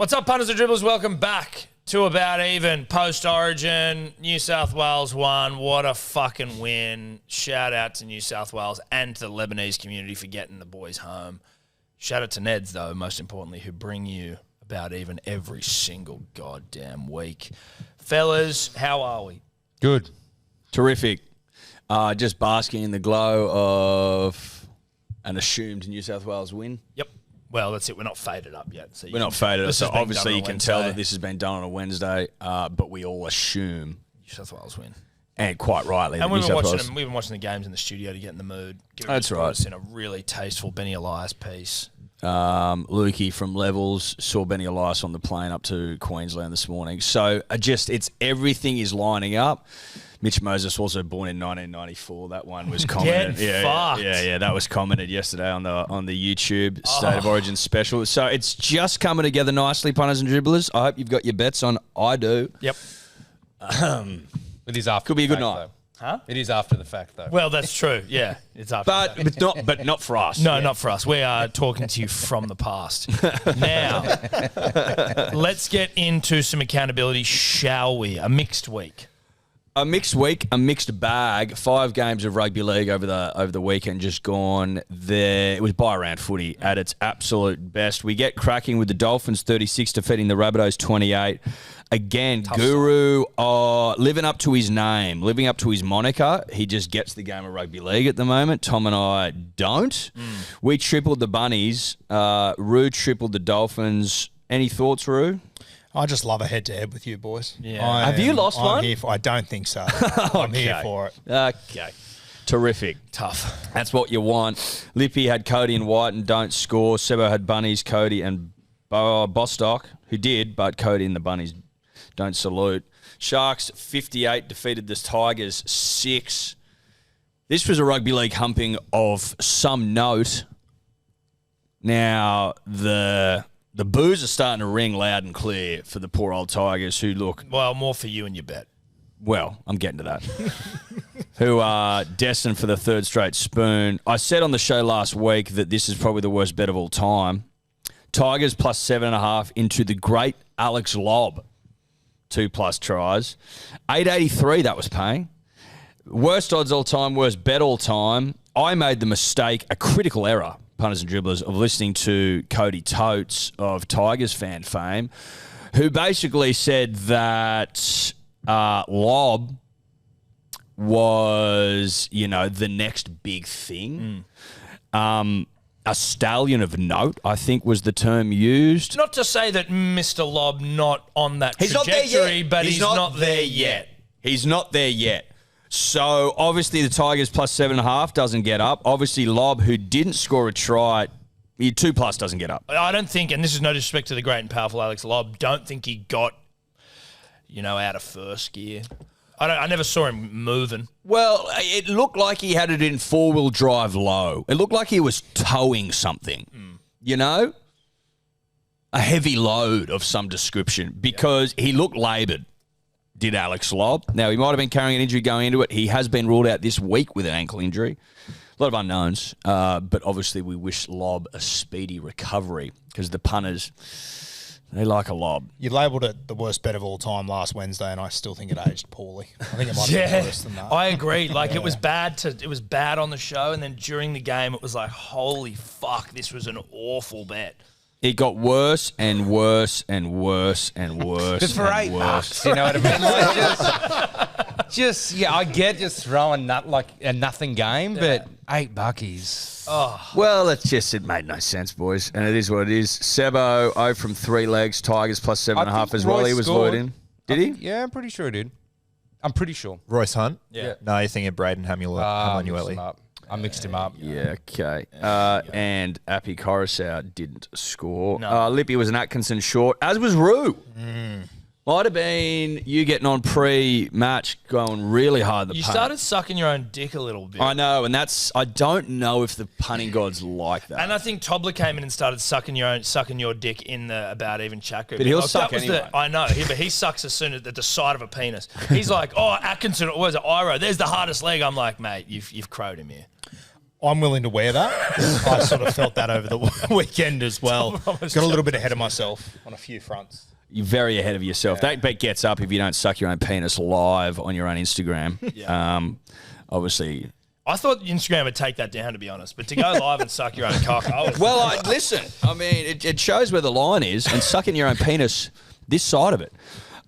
What's up, punters and dribblers? Welcome back to About Even. Post-Origin, New South Wales won. What a fucking win. Shout out to New South Wales and to the Lebanese community for getting the boys home. Shout out to Neds, though, most importantly, who bring you About Even every single goddamn week. Fellas, how are we? Good. Terrific. Just basking in the glow of an assumed New South Wales win. Yep. Well, that's it. We're not faded up yet. So We're not faded up. So obviously you can tell that this this has been done on a Wednesday, but we all assume. New South Wales win. And quite rightly. And we've been watching the games in the studio to get in the mood. That's right. Us in a really tasteful Benny Elias piece. Lukey from Levels saw Benny Elias on the plane up to Queensland this morning. So everything is lining up. Mitch Moses, also born in 1994. That one was commented. Yeah, that was commented yesterday on the YouTube State of Origin special. So it's just coming together nicely, punters and dribblers. I hope you've got your bets on. I do. Yep. It is after. Could be a good fact, night. though. Huh? It is after the fact, though. Well, that's true. Yeah, it's after. But not for us. No, not for us. We are talking to you from the past. Now, let's get into some accountability, shall we? A mixed week. A mixed week, a mixed bag. 5 games of rugby league over the weekend just gone. It was buy-around footy at its absolute best. We get cracking with the Dolphins 36 defeating the Rabbitohs 28. Again, Tough Guru living up to his name, living up to his moniker. He just gets the game of rugby league at the moment. Tom and I don't. We tripled the Bunnies. Roo tripled the Dolphins. Any thoughts, Roo? I just love a head-to-head with you boys. Yeah. Have you lost one? I don't think so. I'm here for it. Okay. Terrific. Tough. That's what you want. Lippy had Cody and White and don't score. Sebo had Bunnies, Cody and Bostock, who did, but Cody and the Bunnies don't salute. Sharks 58 defeated the Tigers 6. This was a rugby league humping of some note. Now, the boos are starting to ring loud and clear for the poor old Tigers who look... Well, more for you and your bet. Well, I'm getting to that. Who are destined for the 3rd straight spoon. I said on the show last week that this is probably the worst bet of all time. Tigers plus 7.5 into the great Alex Lobb. 2+ tries. 8.83 that was paying. Worst odds all time, worst bet all time. I made the mistake, a critical error, punters and dribblers, of listening to Cody Totes of Tigers fan fame, who basically said that Lobb was, the next big thing. A stallion of note, I think, was the term used. Not to say that Mr. Lobb not on that trajectory, but he's not there yet. He's not there yet. So, obviously, the Tigers plus 7.5 doesn't get up. Obviously, Lobb, who didn't score a try, 2+ doesn't get up. I don't think, and this is no disrespect to the great and powerful Alex Lobb, don't think he got, out of first gear. I never saw him moving. Well, it looked like he had it in 4-wheel drive low. It looked like he was towing something, A heavy load of some description because he looked laboured, did Alex Lobb. Now, he might have been carrying an injury going into it. He has been ruled out this week with an ankle injury. A lot of unknowns, but obviously we wish Lobb a speedy recovery because the punters... They like a Lobb. You labelled it the worst bet of all time last Wednesday, and I still think it aged poorly. I think it might be worse than that. I agree. It was bad on the show, and then during the game, it was like, holy fuck, this was an awful bet. It got worse and worse and worse and worse. Just for $8, you know what I mean? I get just throwing a nothing game, but $8 is... Oh. Well, it made no sense, boys, and it is what it is. Sebo, 0 from 3 legs, Tigers plus 7.5 as well. He was lured in. Did he? Yeah, I'm pretty sure he did. I'm pretty sure. Royce Hunt? Yeah. No, you're thinking Braden Hamueli. I mixed him up. Yeah, okay. And Appy Coruscant didn't score. No. Lippy was an Atkinson short, as was Roo. Might have been you getting on pre-match going really hard. You started sucking your own dick a little bit. I know, and I don't know if the punting gods like that. And I think Tobler came in and started sucking your dick in the About Even chat group. But he'll suck anyway. I know, but he sucks as soon as at the side of a penis. He's like, Atkinson, or was it Iro? There's the hardest leg. I'm like, mate, you've crowed him here. I'm willing to wear that. I sort of felt that over the weekend as well. Got a little bit ahead of myself on a few fronts. You're very ahead of yourself. That bet gets up if you don't suck your own penis live on your own Instagram. Obviously. I thought Instagram would take that down, to be honest. But to go live and suck your own cock, listen. I mean, it shows where the line is, and sucking your own penis, this side of it.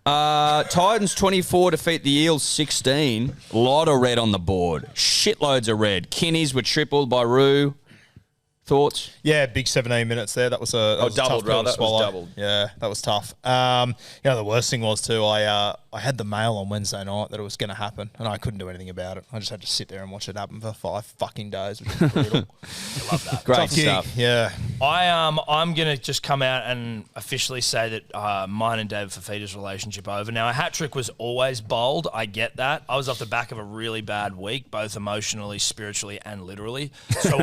Titans 24 defeat the Eels 16. A lot of red on the board. Shitloads of red. Kinneys were tripled by Roo. Thoughts? Yeah, big 17 minutes there. That was a doubled, tough pill to rather. That was swallow. doubled. Yeah, that was tough. The worst thing was too, I had the mail on Wednesday night that it was going to happen, and I couldn't do anything about it. I just had to sit there and watch it happen for 5 fucking days, which was brutal. I love that. Great Tough gig. stuff. Yeah. I'm gonna just come out and officially say that mine and David Fafita's relationship over. Now, a hat trick was always bold. I get that. I was off the back of a really bad week, both emotionally, spiritually, and literally. So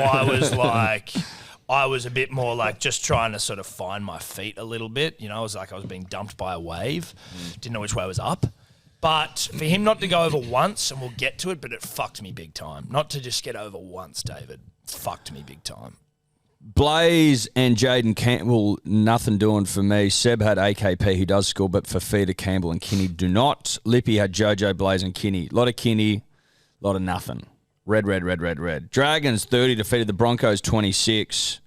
I was a bit more like just trying to sort of find my feet a little bit. You know, it was like I was being dumped by a wave. Didn't know which way was up. But for him not to go over once, and we'll get to it, but it fucked me big time. Not to just get over once, David. Fucked me big time. Blaze and Jaden Campbell, nothing doing for me. Seb had AKP, who does score, but Fafita, Campbell and Kinney do not. Lippy had Jojo, Blaze and Kinney. A lot of Kinney, a lot of nothing. Red. Dragons 30 defeated the Broncos 26.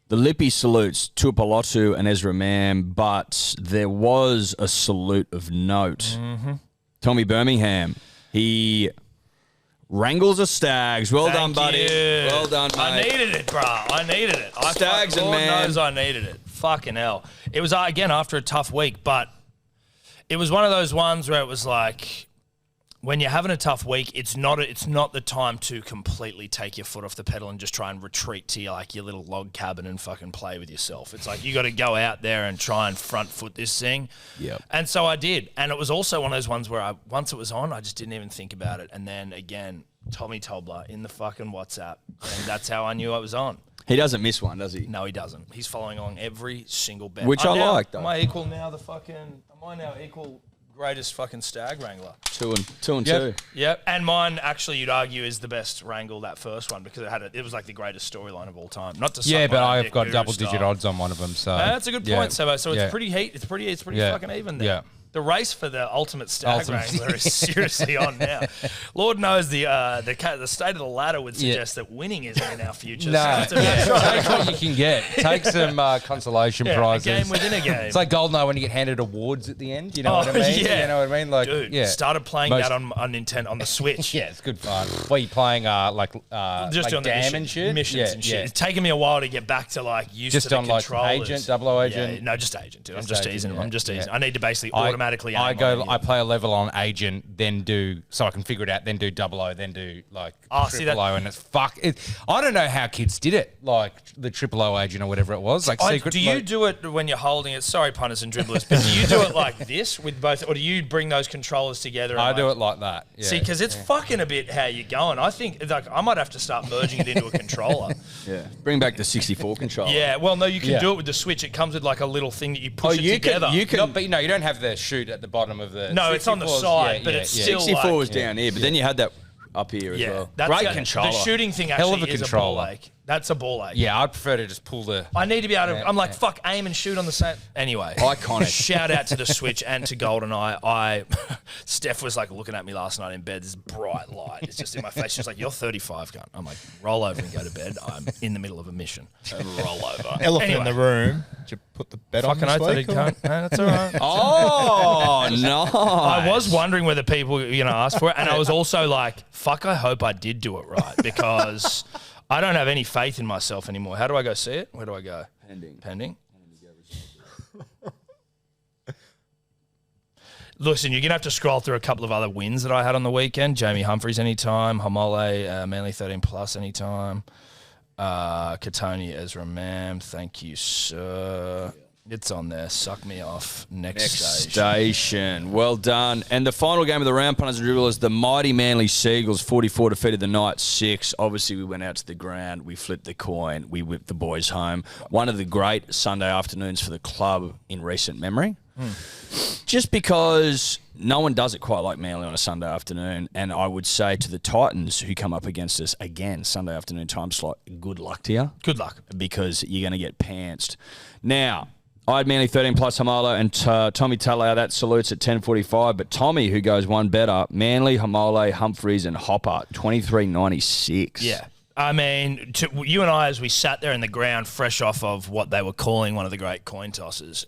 The Lippy salutes Tuipulotu and Ezra Mam, but there was a salute of note. Mm-hmm. Tommy Birmingham, he wrangles the Stags. Well done, buddy. Well done, mate. I needed it, bro. I needed it. Stags and Lord man. knows I needed it. Fucking hell. It was, again, after a tough week, but it was one of those ones where it was like, when you're having a tough week, it's not the time to completely take your foot off the pedal and just try and retreat to your little log cabin and fucking play with yourself. It's like you got to go out there and try and front foot this thing. Yeah. And so I did. And it was also one of those ones where once it was on, I just didn't even think about it. And then again, Tommy Tobler in the fucking WhatsApp. And that's how I knew I was on. He doesn't miss one, does he? No, he doesn't. He's following along every single bet. Which I like, though. Am I now equal greatest fucking stag wrangler? Two and two. Yep. And mine, actually, you'd argue, is the best wrangle, that first one, because it was like the greatest storyline of all time. Not to suck Yeah, but my own I've dick, got Guru double-digit style. odds on one of them. So That's a good point, Sebo. So yeah. it's pretty heat. It's pretty Yeah. fucking even there. Yeah. The race for the ultimate stag Ultimate. wrangler is seriously on now. Lord knows the state of the ladder would suggest that winning isn't in our future. No, So it's take what you can get. Take some consolation prizes. a game within a game. It's like Goldeneye when you get handed awards at the end. You know what I mean? Yeah. You know what I mean? Like, Dude, yeah. started playing that on Nintendo on the Switch. Yeah, it's good fun. What are you playing? Just like doing the Dam and shit. missions and shit. It's taken me a while to get back to used Just to the on like controllers. Agent, 00 Agent. Yeah, no, just Agent. Dude. I'm Just just Agent, teasing. yeah. I'm just teasing. Yeah. I need to basically automatically. I play a level on Agent, then do so I can figure it out. Then do 00, then do triple O, and it's fuck. I don't know how kids did it, like the 000 Agent or whatever it was. Like secret. Do you do it when you're holding it? Sorry, punters and dribblers, but do you do it like this with both, or do you bring those controllers together? And I do it like that. Yeah. See, because it's fucking a bit how you're going. I think I might have to start merging it into a controller. Yeah. Bring back the 64 controller. Yeah, well, no, you can Yeah. do it with the Switch. It comes with a little thing that you push you together. You can. But you don't have the shoot at the bottom of the. No, it's on the 64's side, but it's still 64 was down here, but then you had that up here as well. that's Great controller. The shooting thing Hell actually of a is controller. a ball ache. That's a ball ache. Yeah, I'd prefer to just pull the. I need to be able to. I'm like, fuck, aim and shoot on the same. Anyway, Iconic. Shout out to the Switch and to GoldenEye. Steph was looking at me last night in bed. This bright light. It's just in my face. She's like, "You're 35, cunt." I'm like, "Roll over and go to bed. I'm in the middle of a mission." Roll over. Elephant in the room. Did you put the bet on Fucking this oath I week? did, cunt. No, that's all right. Oh, no. I was wondering whether people, asked for it, and I was also like, "Fuck, I hope I did do it right," because I don't have any faith in myself anymore. How do I go see it? Where do I go? Pending. Listen, you're going to have to scroll through a couple of other wins that I had on the weekend. Jamie Humphries anytime. Hamole, Manly 13 plus anytime. Katoni, Ezra Mam. Thank you, sir. It's on there. Suck me off. Next station. Well done. And the final game of the round, punters and dribblers, the mighty Manly Seagulls, 44 defeated the Knights 6. Obviously, we went out to the ground. We flipped the coin. We whipped the boys home. One of the great Sunday afternoons for the club in recent memory. Just because no one does it quite like Manly on a Sunday afternoon. And I would say to the Titans who come up against us again, Sunday afternoon time slot, good luck to you. Good luck. Because you're going to get pantsed. Now, I had Manly 13 plus Hamolo and Tommy Talau. That salutes at 10.45. But Tommy, who goes one better, Manly, Hamole, Humphreys and Hopper, 23.96. Yeah. I mean, you and I, as we sat there in the ground, fresh off of what they were calling one of the great coin tosses,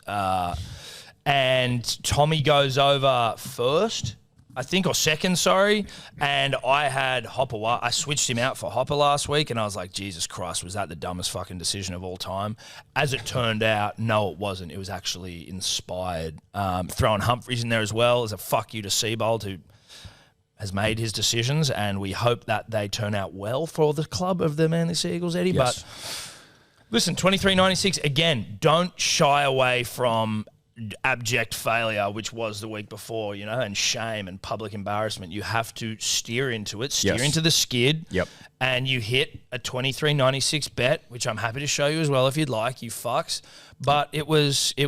and Tommy goes over first, I think, or second, sorry, and I had Hopper. I switched him out for Hopper last week, and I was like, Jesus Christ, was that the dumbest fucking decision of all time? As it turned out, no, it wasn't. It was actually inspired. Throwing Humphreys in there as well as a fuck you to Seabold, who has made his decisions, and we hope that they turn out well for the club of the Manly Sea Eagles, Eddie. Yes. But listen, 23.96, again, don't shy away from abject failure, which was the week before, and shame and public embarrassment. You have to steer into it, into the skid. Yep. And you hit a 23.96 bet, which I'm happy to show you as well if you'd like, you fucks. But it was a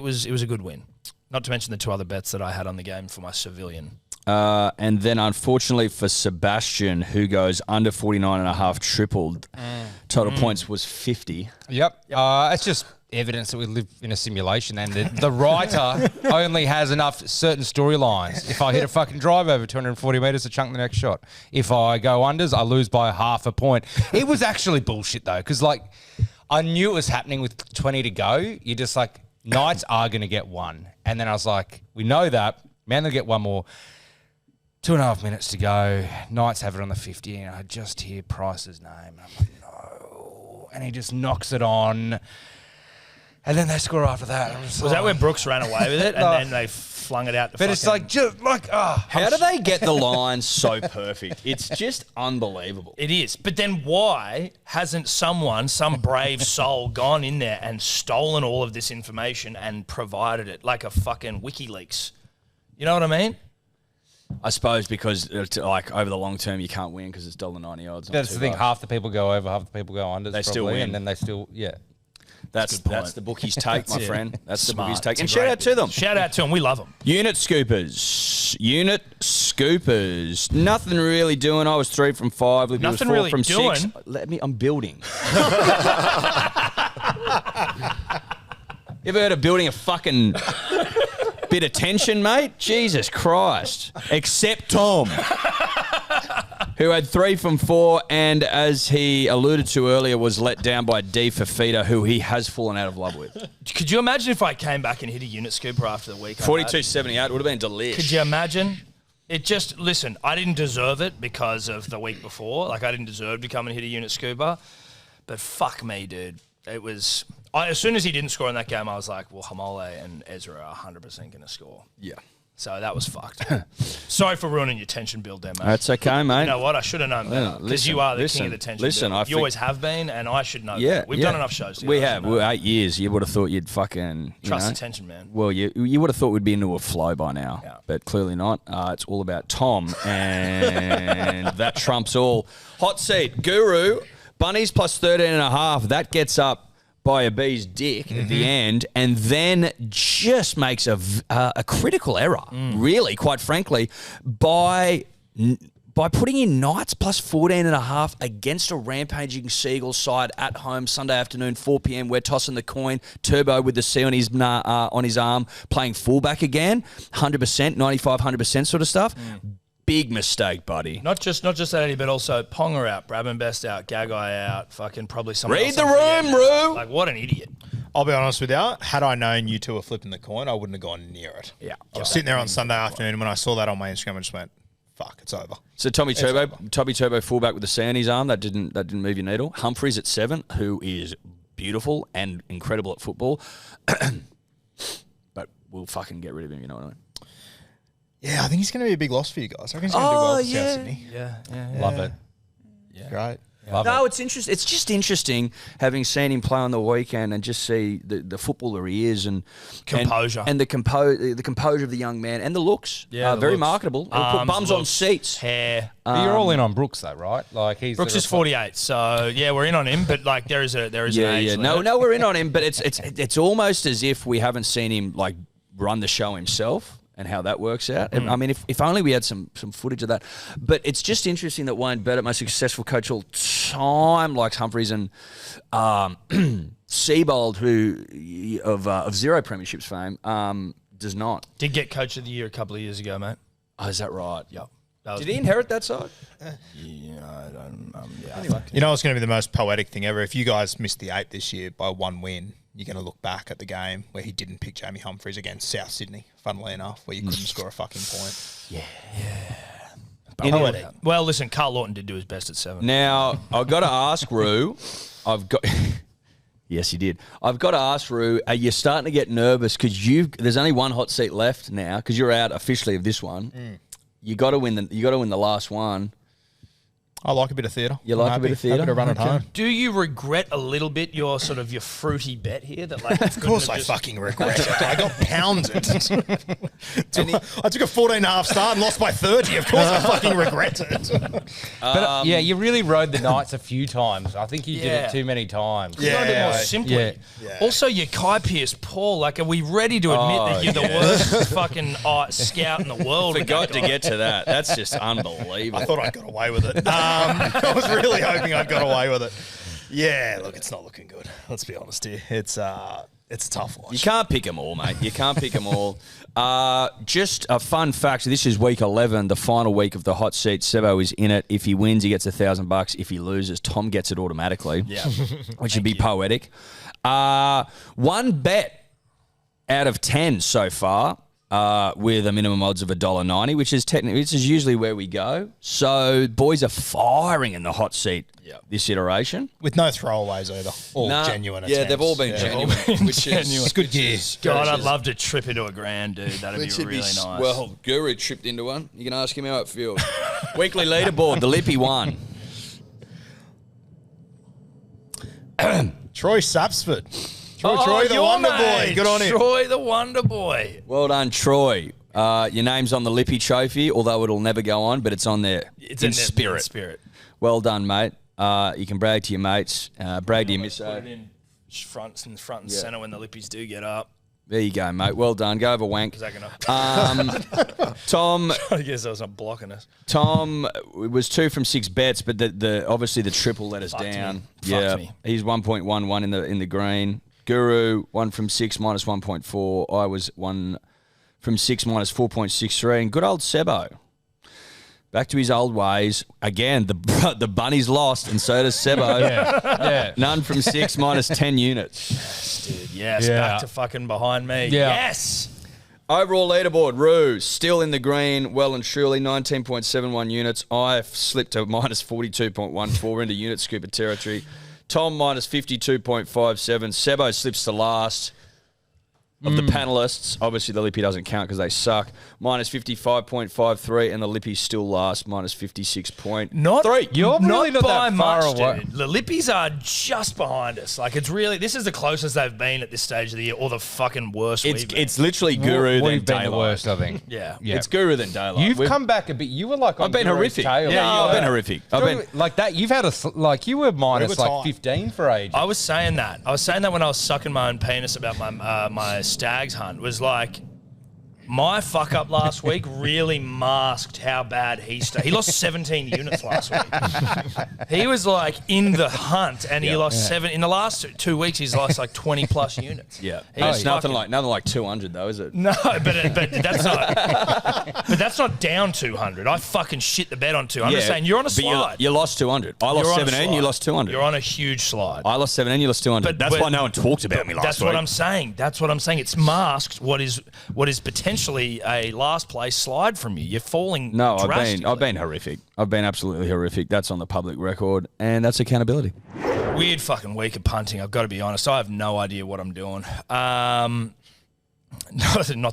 good win. Not to mention the two other bets that I had on the game for my civilian. And then, unfortunately for Sebastian, who goes under 49.5 tripled, total points was 50. Yep. It's just evidence that we live in a simulation, and the writer only has enough certain storylines. If I hit a fucking drive over 240 metres to chunk the next shot. If I go unders, I lose by half a point. It was actually bullshit, though, because, I knew it was happening with 20 to go. You're just like, Knights are going to get one. And then I was like, we know that. Man, they'll get one more. 2.5 minutes to go. Knights have it on the 50, and I just hear Price's name. And I'm like, no. And he just knocks it on. And then they score after that. Was that when Brooks ran away with it, and then they flung it out to But fucking... it's like, how do they get the line so perfect? It's just unbelievable. It is. But then why hasn't some brave soul gone in there and stolen all of this information and provided it like a fucking WikiLeaks? You know what I mean? I suppose because over the long term you can't win because it's $1.90 odds. That's the thing. Half the people go over, half the people go under. They still win, and then they still That's the bookies' take, my friend. That's the bookies' take. And It's a shout great out to them. Shout out to them. We love them. Unit scoopers. Nothing really doing. I was 3 from 5. Libby was Nothing 4 really from doing? 6. I'm building. You ever heard of building a fucking bit of tension, mate? Jesus Christ. Except Tom, who had 3 from 4, and as he alluded to earlier, was let down by D Fafita, who he has fallen out of love with. Could you imagine if I came back and hit a unit scooper after the week? 42.78 would have been delish. Could you imagine? Listen, I didn't deserve it because of the week before. I didn't deserve to come and hit a unit scooper. But fuck me, dude. It was... as soon as he didn't score in that game, I was like, well, Hamole and Ezra are 100% going to score. Yeah. So that was fucked. Sorry for ruining your tension build there, mate. That's okay, mate. You know what? I should have known better. Because you are the king of the tension build. You always have been, and I should know that. We've done enough shows together. We have. We're 8 years. You would have thought you'd fucking... Trust the tension, man. Well, you would have thought we'd be into a flow by now, but clearly not. It's all about Tom, and that trumps all. Hot seat, Guru, Bunnies plus 13.5. That gets up by a bee's dick at the end, and then just makes a critical error, really, quite frankly, by putting in Knights plus 14.5 against a rampaging Seagulls side at home Sunday afternoon, 4 p.m. We're tossing the coin. Turbo with the C on his arm, playing fullback again, 100%, 95, 100% sort of stuff. Big mistake, buddy. Not just that, Eddie, but also Ponga out, Brabham Best out, Gagai out, fucking probably someone Read else. the room, Roo. What an idiot. I'll be honest with you. Had I known you two were flipping the coin, I wouldn't have gone near it. Yeah. I was sitting there on Sunday afternoon, and when I saw that on my Instagram, I just went, fuck, it's over. So Tommy Turbo fullback with the C on his arm. That didn't move your needle. Humphreys at 7, who is beautiful and incredible at football. But we'll fucking get rid of him, you know what I mean? Yeah, I think he's going to be a big loss for you guys. I reckon he's going to do well for South Sydney. Yeah. Love it. Yeah. Great. No, it's interesting. It's just interesting having seen him play on the weekend and just see the footballer he is and composure and the composure of the young man and the looks. Yeah, very looks. marketable. He'll put bums on seats. Hair. But you're all in on Brooks though, right? Brooks is 48, so yeah, we're in on him. But there is an age limit. No, we're in on him. But it's almost as if we haven't seen him run the show himself and how that works out. I mean, if only we had some footage of that. But it's just interesting that Wayne Bennett, most successful coach all time, likes Humphreys and Seibold, who of zero premierships fame, does not. Did get coach of the year a couple of years ago, mate. Oh, is that right? Yep. Did he inherit that side? Yeah, I don't. Yeah. Anyway. You know, it's going to be the most poetic thing ever. If you guys missed the 8 this year by 1 win, you're going to look back at the game where he didn't pick Jamie Humphreys against South Sydney, funnily enough, where you couldn't score a fucking point. Poetic. Well, listen, Carl Lawton did do his best at 7. Now, I've got to ask Roo. Yes, he did. I've got to ask Roo. Are you starting to get nervous because there's only one hot seat left now because you're out officially of this one. You got to win the last one. I like a bit of theatre. You like a bit of theatre? Happy to run at home. Do you regret a little bit your fruity bet here? That like, Of course I fucking regret it. I got pounded. I took a 14.5 start and lost by 30. Of course I fucking regret it. But you really rode the Knights a few times. I think you did it too many times. A little bit more simply. Yeah. Also, you're Kai Pierce Paul. Like, are we ready to admit that you're the worst fucking scout in the world? Forgot to get to that. That's just unbelievable. I thought I got away with it. I was really hoping I got away with it. Yeah, look, it's not looking good. Let's be honest here. It's a tough watch. You can't pick them all, mate. You can't pick them all. Just a fun fact. This is week 11, the final week of the hot seat. Sebo is in it. If he wins, he gets $1,000. If he loses, Tom gets it automatically. Yeah, which would be poetic. One bet out of 10 so far. With a minimum odds of $1.90, which is usually where we go. So boys are firing in the hot seat this iteration. With no throwaways either. All genuine attempts. Yeah, they've all been genuine, which is good gear. God, I'd love to trip into a grand, dude. That'd be really nice. Well, Guru tripped into one. You can ask him how it feels. Weekly leaderboard, the Lippy won. Troy Sapsford. Troy the Wonder Boy. Good on him. Troy the Wonder Boy. Well done, Troy. Your name's on the Lippy trophy, although it'll never go on, but it's on there. It's in spirit. In spirit. Well done, mate. You can brag to your mates. Brag to your misso. Put it in front and centre when the Lippies do get up. There you go, mate. Well done. Go over wank. Is that gonna? Tom. I guess I was not blocking us. Tom was 2 from 6 bets, but the obviously the triple let us down. Fucked me. He's 1.11 in the green. Guru 1 from 6 minus 1.4. I was 1 from 6 minus 4.63. And good old Sebo. Back to his old ways. Again, the Bunnies lost, and so does Sebo. Yeah. None from 6 minus 10 units. Yes, dude. Yes. Yeah. Back to fucking behind me. Yeah. Yes. Overall leaderboard, Roo, still in the green, well and truly, 19.71 units. I've slipped to minus 42.14 into unit scooper territory. Tom minus 52.57. Sebo slips to last of the panelists. Obviously, the Lippy doesn't count because they suck. Minus 55.53, and the Lippy's still last, minus 56.3. You're really not by that far much, away. dude. The Lippies are just behind us. Like, it's really, this is the closest they've been at this stage of the year, or the fucking worst we've been. It's literally Guru than We've been Daylight. the worst, I think. Yeah. It's Guru than Daylight. You've come back a bit. You were like on I've been Guru's horrific. tail. I've been horrific. I've been like that. You've had you were minus We were like tight. 15 for ages. I was saying that. When I was sucking my own penis about my stags hunt. Was like, my fuck up last week really masked how bad he lost 17 units last week. He was like in the hunt, and he lost 7 in the last 2 weeks. He's lost like 20 plus units. Yeah, He it's was nothing fucking- like 200 though, is it? No, but that's not. But that's not down 200. I fucking shit the bed on 200. I'm just saying you're on a but slide. You lost 200. I lost You're on a 17. You slide. lost 200. You're on a huge slide. I lost 17. You lost 200. But- that's but- why no one talked about me last That's week. what I'm saying. That's what I'm saying. It's masked what is potentially a last place slide from you. You're falling. No, drastically. I've been horrific. I've been absolutely horrific. That's on the public record, and that's accountability. Weird fucking week of punting. I've got to be honest. I have no idea what I'm doing. Not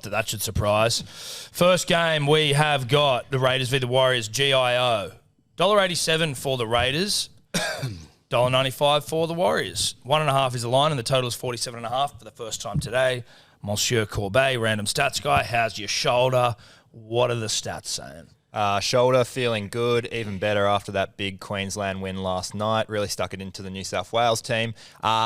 that should surprise. First game, we have got the Raiders v the Warriors. GIO. $1.87 for the Raiders. $1.95 for the Warriors. 1.5 is the line, and the total is 47.5 for the first time today. Monsieur Corbet, random stats guy. How's your shoulder? What are the stats saying? Shoulder feeling good, even better after that big Queensland win last night. Really stuck it into the New South Wales team.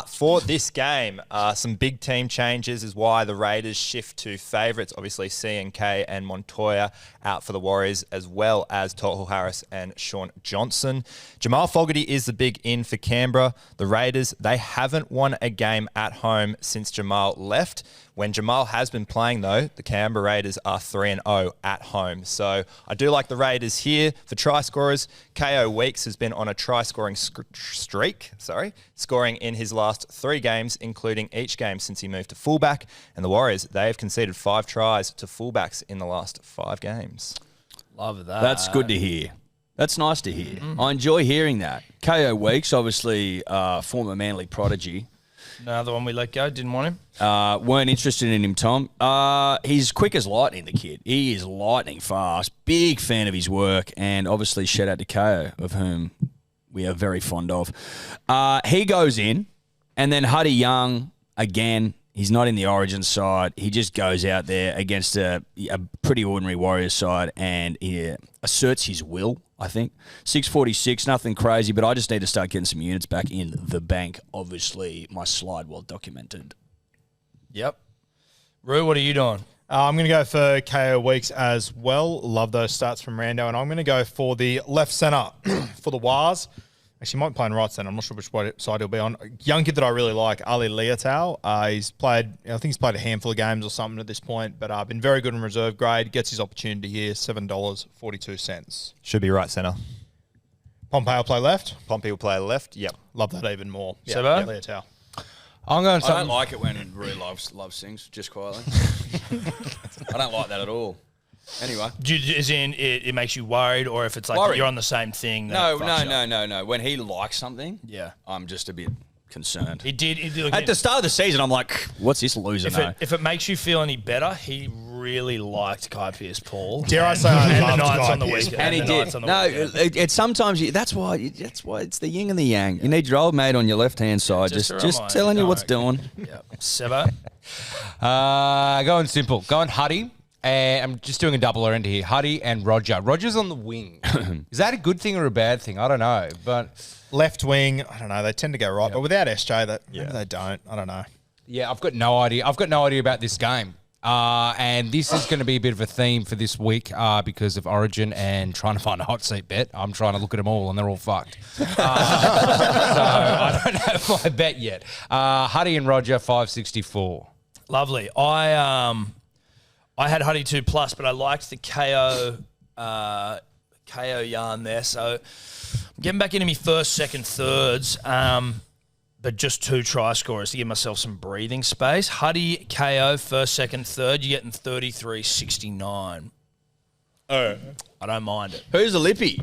For this game, some big team changes is why the Raiders shift to favourites. Obviously, CNK and Montoya out for the Warriors, as well as Tohu Harris and Sean Johnson. Jamal Fogarty is the big in for Canberra. The Raiders, they haven't won a game at home since Jamal left. When Jamal has been playing, though, the Canberra Raiders are 3-0 at home. So I do like the Raiders here. For try scorers, KO Weeks has been on a try-scoring streak, scoring in his last 3 games, including each game since he moved to fullback. And the Warriors, they have conceded 5 tries to fullbacks in the last 5 games. Love that. That's good to hear. That's nice to hear. I enjoy hearing that. KO Weeks, obviously former Manly prodigy. Another one we let go. Didn't want him. Weren't interested in him, Tom. He's quick as lightning, the kid. He is lightning fast. Big fan of his work. And obviously, shout out to KO, of whom we are very fond of. He goes in. And then Huddy Young, again, he's not in the Origin side. He just goes out there against a pretty ordinary Warriors side and he asserts his will, I think. 646, nothing crazy, but I just need to start getting some units back in the bank. Obviously, my slide well documented. Yep. Rue, what are you doing? I'm going to go for KO Weeks as well. Love those stats from Rando. And I'm going to go for the left centre for the Wars. Actually, he might be playing right centre. I'm not sure which side he'll be on. A young kid that I really like, Ali Leotau. He's played, I think he's played a handful of games or something at this point, but been very good in reserve grade. Gets his opportunity here, $7.42. Should be right centre. Pompey will play left. Pompey will play left. Yep. Love that even more. Yeah, Sebo? Leotau. I'm going I something. don't like it when Rue loves sings, just quietly. I don't like that at all. Anyway. As in, it makes you worried, or if it's like Worried. you're on the same thing. then it fucks you up. No. When he likes something, Yeah. I'm just a bit concerned. He did. At the start of the season, I'm like, what's this loser know? If it makes you feel any better, he really liked Kai Pearce-Paul. Dare I say I and the loved Knights Guy on the Pearce. weekend. And he the did. Knights on the No, weekend. it's sometimes that's why it's the yin and the yang. You need your old mate on your left hand side, Just just a telling you reminder. what's doing. Yeah. Sebo? Going simple. Going Huddy. And I'm just doing a double end here. Huddy and Roger. Roger's on the wing. Is that a good thing or a bad thing? I don't know. But Left wing, I don't know. They tend to go right, but without SJ, maybe they don't. I don't know. yeah, I've got no idea. I've got no idea about this game. And this is going to be a bit of a theme for this week because of Origin and trying to find a hot seat bet. I'm trying to look at them all and they're all fucked. So I don't have my bet yet. Huddy and Roger, 564. Lovely. I had Huddy 2+, but I liked the KO yarn there. So I'm getting back into my first, second, thirds, but just 2 try scorers to give myself some breathing space. Huddy, KO, first, second, third. You're getting 33.69. I don't mind it. Who's the lippy?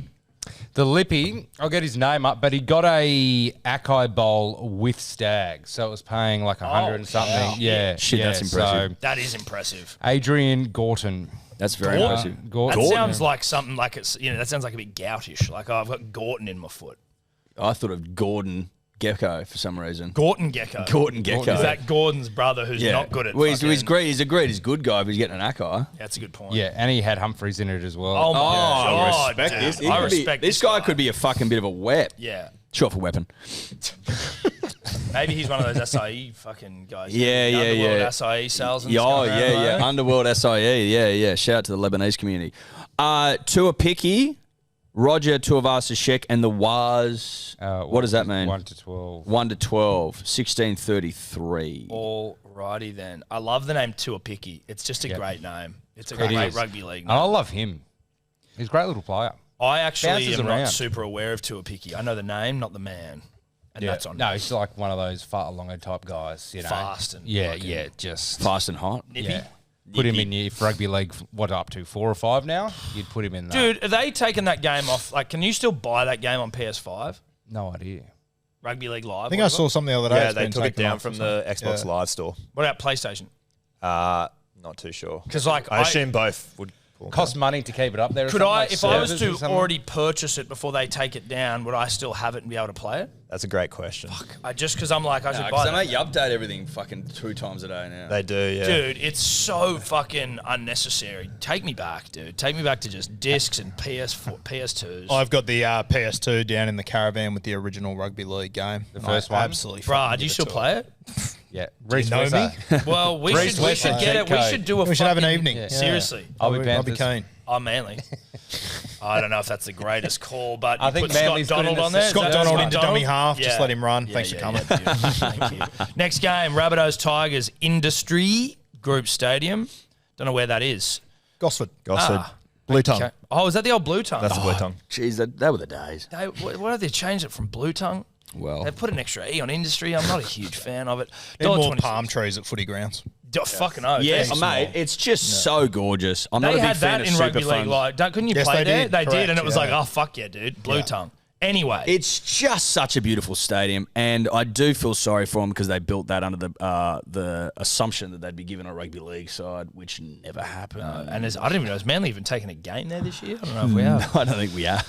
The Lippy, I'll get his name up, but he got a Akai Bowl with Stag, so it was paying like 100 and something. wow. Yeah, Shit, yeah, that's impressive. So That is impressive. Adrian Gorton. That's very impressive. That Gorton. sounds like something like it's, that sounds like a bit goutish. Like, I've got Gorton in my foot. I thought of Gordon Gecko for some reason. Gorton Gecko. Gordon Gecko. Is that Gordon's brother who's not good at Well, he's fucking- great. He's a good guy, but he's getting an Akai. That's a good point. Yeah, and he had Humphreys in it as well. Oh, my God. respect dude. this. He I could be- respect this guy. Could be a fucking bit of a wep. Yeah. Short for weapon. Maybe he's one of those SIE fucking guys. Yeah, The yeah, underworld yeah. SIE sales and Yeah, stuff yeah, around the yeah. moment. Underworld SIE. Yeah. Shout out to the Lebanese community. Tua Picky, Roger Tuivasa-Sheck, and the Waz. What does that mean? 1 to 12. 1 to 12, 1633. All righty then. I love the name Tua Picky. It's just a great name. It's a great is. rugby league And I name. love him. He's a great little player. I actually Bounces am around. not super aware of Tua Picky. I know the name, not the man. And that's on No, he's like one of those far longer type guys, you know. Fast and yeah, fucking yeah, just Fast and hot. nippy. yeah. Put him in your rugby league. What up to 4 or 5 now? You'd put him in that. Dude, are they taking that game off? Like, can you still buy that game on PS5? No idea. Rugby League Live? I think I saw something the other day. Yeah, it's they been took it taken down off from or the something. Xbox Live store. What about PlayStation? Not too sure. 'Cause, like, I assume both would Costs money to keep it up there. Could I, Like if I was servers to or something? already purchase it before they take it down, would I still have it and be able to play it? That's a great question. Just because I'm like, I should buy Because that. mate, you update everything fucking 2 times a day now. They do, yeah. Dude, it's so fucking unnecessary. Take me back, dude. Take me back to just discs and PS4, PS2s. I've got the PS2 down in the caravan with the original rugby league game. The first one? Absolutely. Bruh, do you still play it? Yeah. Do you know me? Well, we Reece should Wesson, get it. We cheat should do a We should have an fucking- evening. Yeah. Yeah. Seriously. I'll be I'll be Panthers. keen. I'm Manly. I don't know if that's the greatest call, but I you think put Scott Manly's good in Donald the on there. system. Is Scott that Donald Scott into dummy half. Just let him run. Thanks for coming. dude. Thank you. Next game, Rabbitohs Tigers Industry Group Stadium. Don't know where that is. Gosford. Gosford. Blue tongue. Okay. Oh, is that the old Blue Tongue? That's the blue tongue. Jeez, that were the days. What have they changed it from Blue Tongue? Well, They've put an extra E on Industry. I'm not a huge fan of it. Need more $1.26. palm trees at footy grounds. Fucking oath. yeah, They're mate, it's just so gorgeous. I'm not They a big had fan that of in rugby super league. Like, couldn't you Yes, play they there? did. They did, and Correct, it was yeah. like, oh fuck yeah, dude, Blue Tongue. Anyway, It's just such a beautiful stadium, and I do feel sorry for them because they built that under the assumption that they'd be given a rugby league side, which never happened. and I don't even know, has Manly even taken a game there this year? I don't know if we have. I don't think we have.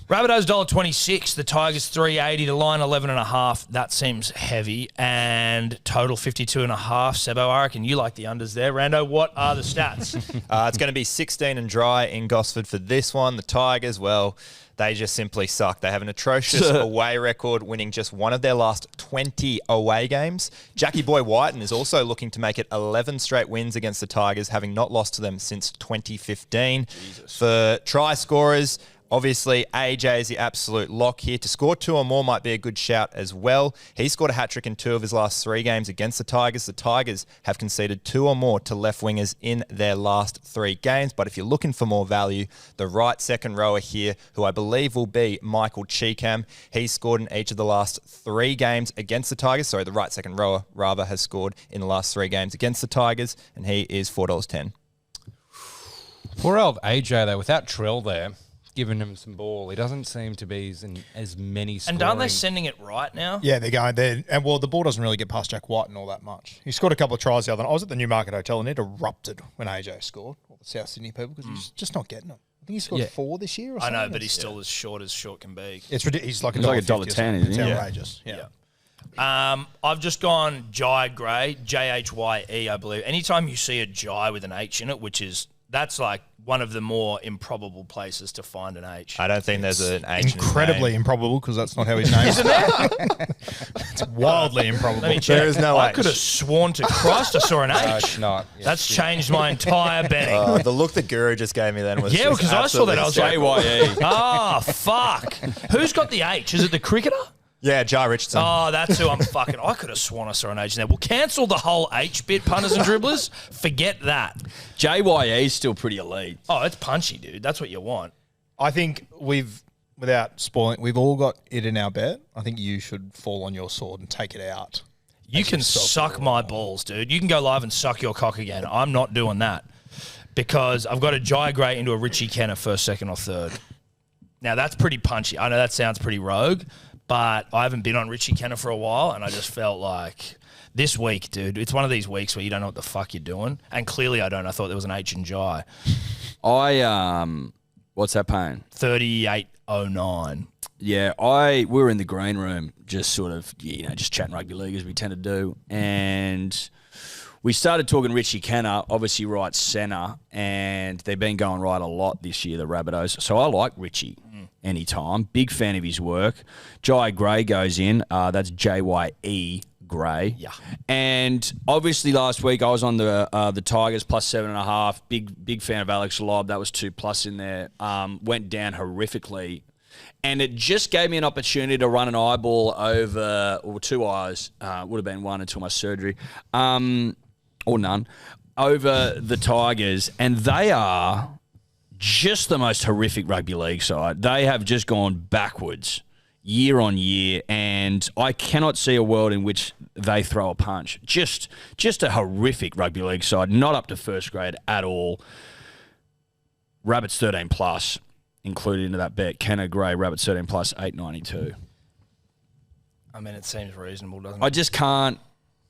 Rabbitohs $1.26, the Tigers $3.80, the line 11.5. That seems heavy, and total 52.5. Sebo, I reckon you like the unders there. Rando, what are the stats? It's going to be 16 and dry in Gosford for this one. The Tigers, well, they just simply suck. They have an atrocious away record, winning just one of their last 20 away games. Jackie Boy Whiten is also looking to make it 11 straight wins against the Tigers, having not lost to them since 2015. For try scorers, obviously, AJ is the absolute lock here. To score 2 or more might be a good shout as well. He scored a hat-trick in 2 of his last 3 games against the Tigers. The Tigers have conceded 2 or more to left wingers in their last 3 games. But if you're looking for more value, the right second rower here, who I believe will be Michael Cheekham, he scored in each of the last 3 games against the Tigers. Sorry, the right second rower, rather, has scored in the last 3 games against the Tigers, and he is $4.10. Poor old AJ, though, without Trill there, giving him some ball. He doesn't seem to be in as many scoring. And aren't they sending it right now? Yeah, they're going there. And well, the ball doesn't really get past Jack White and all that much. He scored a couple of tries the other night. I was at the Newmarket Hotel and it erupted when AJ scored, all the South Sydney people, because he's just not getting them. I think he scored 4 this year or I something. know, but he's still as short can be. It's ridiculous. He's like a He's like $1.50 or $1.10, something. isn't It's he? Yeah. outrageous. Yeah. I've just gone Jai Gray, Jhye, I believe. Anytime you see a Jai with an H in it, that's like one of the more improbable places to find an H. I don't think there's an H in his Incredibly name. improbable because that's not how his name is. It's wildly improbable. Let me check. There is no I H. could have sworn to Christ I saw an No, H. it's not. Yeah, That's yeah. changed my entire betting. The look that Guru just gave me then was Yeah, just because I saw that. I was like, JYE. ah, fuck. Who's got the H? Is it the cricketer? yeah, Jai Richardson. Oh, that's who I'm fucking. I could have sworn I saw an H in there. We'll cancel the whole H bit, punters and dribblers. Forget that. JYE is still pretty elite. Oh, it's punchy, dude. That's what you want. I think without spoiling, we've all got it in our bet. I think you should fall on your sword and take it out. You can suck my balls, dude. You can go live and suck your cock again. I'm not doing that because I've got a Jai Gray into a Richie Kenner first, second, or third. Now, that's pretty punchy. I know that sounds pretty rogue, but I haven't been on Richie Kenner for a while, and I just felt like this week, dude, it's one of these weeks where you don't know what the fuck you're doing. And clearly I don't. I thought there was an H in Jai. What's that paying? 38.09. Yeah, we were in the green room just sort of, just chatting rugby league as we tend to do. And we started talking Richie Kenner, obviously right centre, and they've been going right a lot this year, the Rabbitohs. So I like Richie anytime. Big fan of his work. Jai Gray goes in. That's JYE Gray. Yeah. And obviously last week I was on the Tigers plus 7.5. Big fan of Alex Lobb. That was 2+ in there. Went down horrifically. And it just gave me an opportunity to run an eyeball over, or 2 eyes, would have been 1 until my surgery, or none, over the Tigers. And they are just the most horrific rugby league side. They have just gone backwards year on year, and I cannot see a world in which they throw a punch. Just a horrific rugby league side, not up to first grade at all. Rabbits 13+. Included into that bet. Kenner Gray, Rabbit 13+, 8.92. I mean, it seems reasonable, doesn't I it? just can't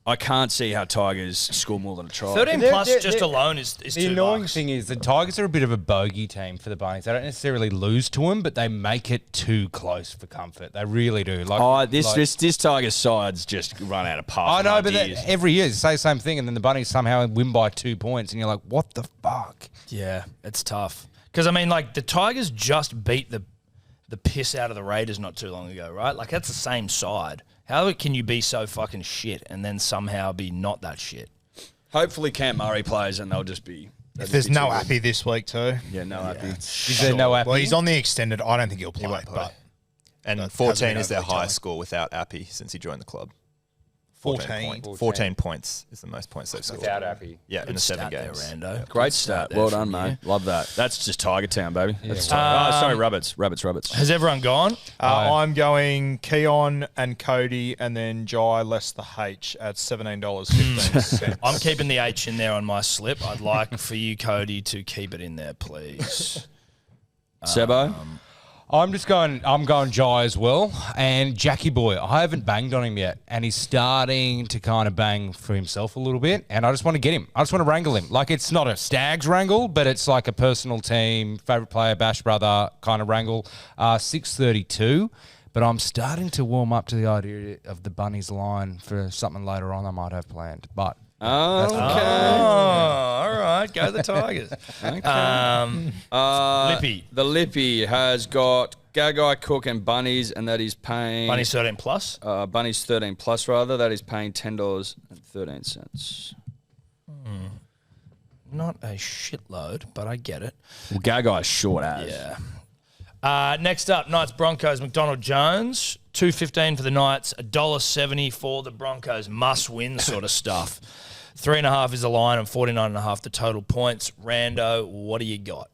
I can't see how Tigers score more than a try. 13 They're- plus they're- just they're- alone is The $2. annoying thing is the Tigers are a bit of a bogey team for the Bunnies. They don't necessarily lose to them, but they make it too close for comfort. They really do. This Tigers side's just run out of path. I know, but every year it's the same thing, and then the Bunnies somehow win by 2 points, and you're like, what the fuck? Yeah, it's tough. Because, I mean, like, the Tigers just beat the piss out of the Raiders not too long ago, right? Like, that's the same side. How can you be so fucking shit and then somehow be not that shit? Hopefully Cam Murray plays and they'll just be... If there's no Appy this week too. Yeah, no happy. Is there no Appy? Well, he's on the extended. I don't think he'll play. But And That 14 hasn't is their been overly highest tough. score without Appy since he joined the club. 14. 14 points is the most points they've scored. Without Appy. Yeah, in the 7 Stat there, games. Rando. Great Good stat. there Well from done, you. mate. Love that. That's just Tiger Town, baby. That's Yeah. sorry, Rabbits. Has everyone gone? I'm going Keon and Cody, and then Jai less the H at $17.15. I'm keeping the H in there on my slip. I'd like for you, Cody, to keep it in there, please. Sebo? I'm going Jai as well. And Jackie Boy, I haven't banged on him yet. And he's starting to kind of bang for himself a little bit. And I just want to get him. I just want to wrangle him. Like, it's not a Stags wrangle, but it's like a personal team, favourite player, Bash brother kind of wrangle. 632. But I'm starting to warm up to the idea of the Bunnies line for something later on I might have planned. But Okay. all right. Go the Tigers. Lippy. The Lippy has got Gagai, Cook, and Bunnies, and that is paying... Bunnies 13 plus. Bunnies 13 plus, rather. That is paying $10.13. Not a shitload, but I get it. Well, Gagai's short as. Yeah. Next up, Knights Broncos. McDonald Jones, $2.15 for the Knights, $1.70 for the Broncos. Must win sort of stuff. 3.5 is the line and 49.5 the total points. Rando, what do you got?